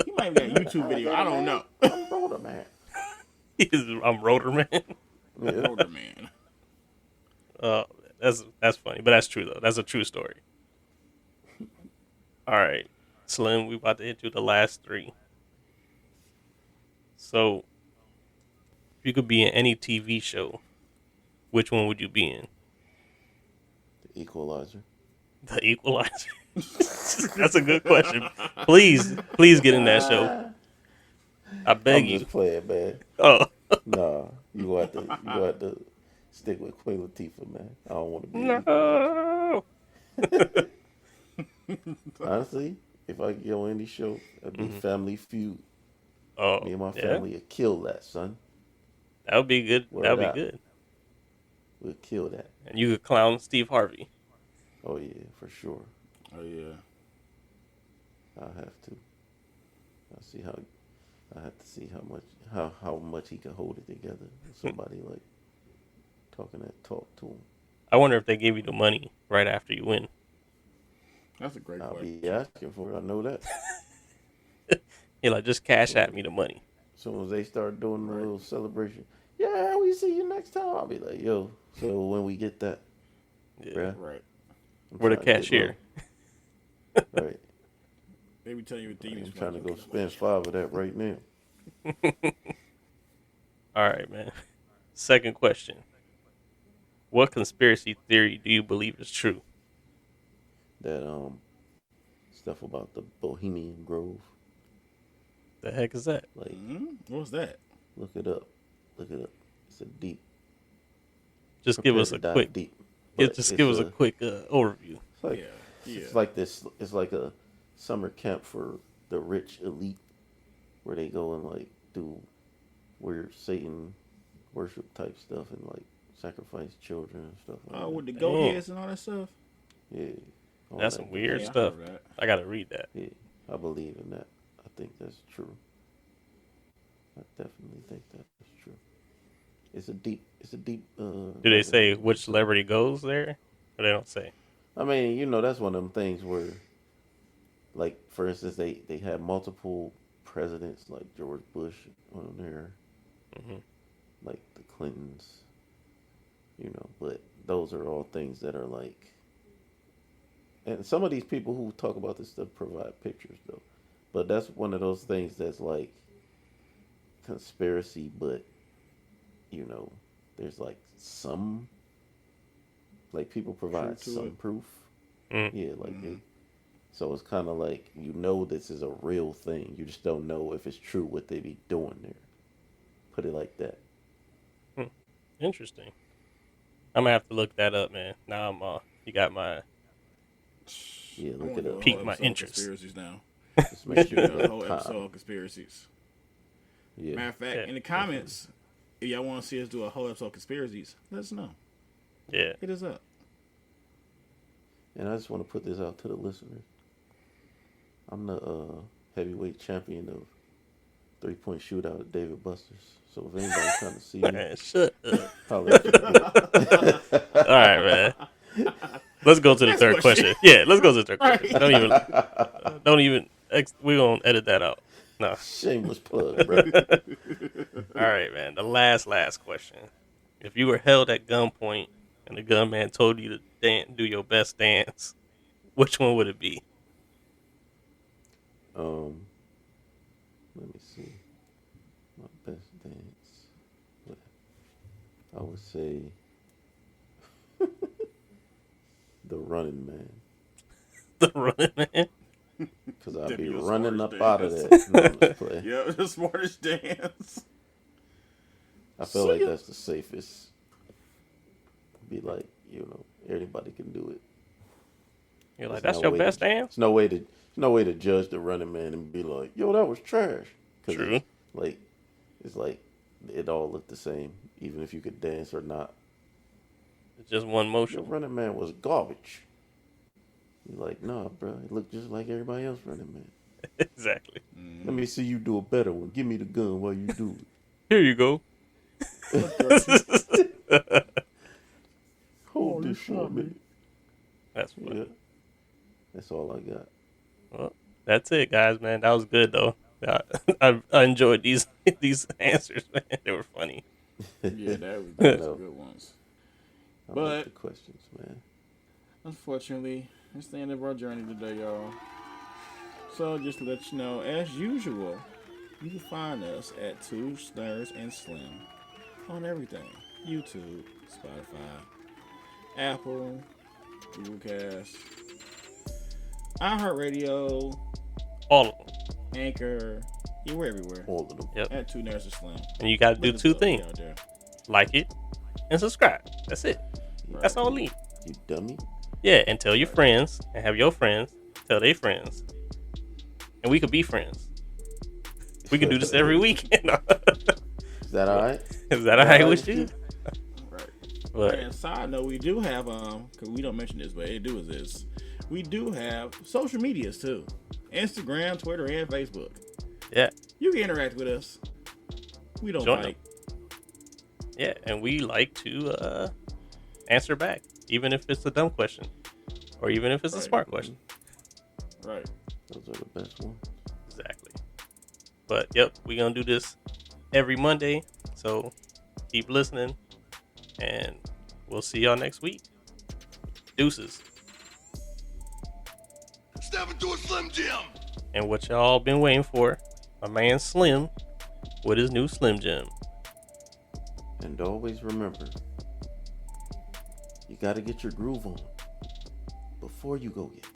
He might have got a YouTube video. I don't know. I'm Rotor Man. I'm Rotor Man. Yeah. Rotor Man. That's funny, but that's true though. That's a true story. All right, Slim, we about to hit you the last three. So, if you could be in any TV show, which one would you be in? The Equalizer. The Equalizer. That's a good question. Please get in that show. I beg I'm you. just playing, man. Oh, Nah, you gonna have to stick with Queen Latifah, man. I don't want to be. no. Honestly, if I could go on any show, it'd be Family Feud. Oh, Me and my yeah. family would kill that, son. That would be good. Word That would up. be good. We'd kill that. And you could clown Steve Harvey. Oh yeah, for sure. Oh yeah. I'll have to. I have to see how much he can hold it together. Somebody like talking that talk to him. I wonder if they give you the money right after you win. That's a great I'll question. be asking for it. I know that. You're like, just cash at me the money. As soon as they start doing the little celebration, yeah, we see you next time. I'll be like, yo, so when we get that, Yeah. bruh, Right. I'm We're the trying to get cashier. low. Right. They be telling you what things. I'm trying to go spend 5 of that right now. All right, man. Second question. What conspiracy theory do you believe is true? That stuff about the Bohemian Grove. The heck is that? Like, What was that? look it up. Look it up. It's a deep just give prepared us to a dive quick, deep. yeah, But just it's give us a quick overview. It's like, Yeah, yeah. it's like this. It's like a summer camp for the rich elite, where they go and like do weird Satan worship type stuff and like sacrifice children and stuff like Oh, that. with the goat Damn. heads and all that stuff. Yeah, all That's that some good weird Yeah, I stuff. heard that. I gotta read that. Yeah, I believe in that. I think that's true. I definitely think that's true. It's a deep. It's a deep. Do they say which celebrity goes there? Or they don't say. I mean, that's one of them things where, like, for instance, they had multiple presidents like George Bush on there, Hmm. like the Clintons, but those are all things that are like, and some of these people who talk about this stuff provide pictures though, but that's one of those things that's like conspiracy, but there's like some, like people provide Truth to some it. proof. Mm. Yeah, like Mhm. so it's kind of like this is a real thing. You just don't know if it's true what they be doing there. Put it like that. Interesting. I'm gonna have to look that up, man. Now you got my Yeah, I look wanna it do a up. Pique whole my episode on interest. Conspiracies now. Just make sure Do you a whole go episode time. on conspiracies. Yeah, Matter of fact, Yeah, in the comments, if y'all want to see us do a whole episode of conspiracies, let us know. yeah. Hit us up. and I just want to put this out to the listeners. I'm the heavyweight champion of 3-point shootout at David Buster's. So if anybody's trying to see me, Man, shut up. holler at your boy. All right, man. Let's go to the Next third question. question. Yeah, let's go to the third Right. question. Don't even. We're gonna edit that out. No. Shameless plug, bro. All right, man. The last question. If you were held at gunpoint and the gunman told you to do your best dance, which one would it be? Let me see. My best dance. I would say the running man. The running man. Because I'd That'd be be the running up smartest out of dance. that. No, I'm just playing. Yeah, the smartest dance. I feel So like you- that's the safest. Be like, anybody can do it. You're like, There's that's no your way best to, dance? There's no way to judge the running man and be like, yo, that was trash. 'Cause True. it's like it all looked the same, even if you could dance or not. It's just one Your motion. running man was garbage. You're like, nah, bro, it looked just like everybody else running man. Exactly. Let me see you do a better one. Give me the gun while you do it. Here you go. Hold this for me. That's funny. Yeah. That's all I got. Well, that's it, guys, man. That was good, though. I enjoyed these answers, man. They were funny. Yeah, that was No. some good ones. I But- like the questions, man. Unfortunately, it's the end of our journey today, y'all. So just to let you know, as usual, you can find us at Two Slurs and Slim on everything: YouTube, Spotify, Apple, Google Cast, iHeartRadio, All of them. Anchor. Yeah, we're everywhere. All of them. Yep. At Two Nerds and Slim. And you got to do Look us two up. We things: out there. like it and subscribe. That's it. Right. That's all I need. You dummy. Yeah, and tell your friends, and have your friends tell their friends, and we could be friends. We can do this every weekend. Is that all right? Is that all right with you? Right. But And side note, we do have because we don't mention this, but it do is this. We do have social medias too: Instagram, Twitter, and Facebook. yeah, You can interact with us. We don't Join fight. yeah, and we like to answer back, even if it's a dumb question, or even if it's a Right. smart question. Right. Those are the best ones. Exactly. But yep, we're gonna do this every Monday. So keep listening, and we'll see y'all next week. Deuces. Step into a Slim Jim. And what y'all been waiting for, my man Slim with his new Slim Jim. And always remember, you got to get your groove on before you go get paid.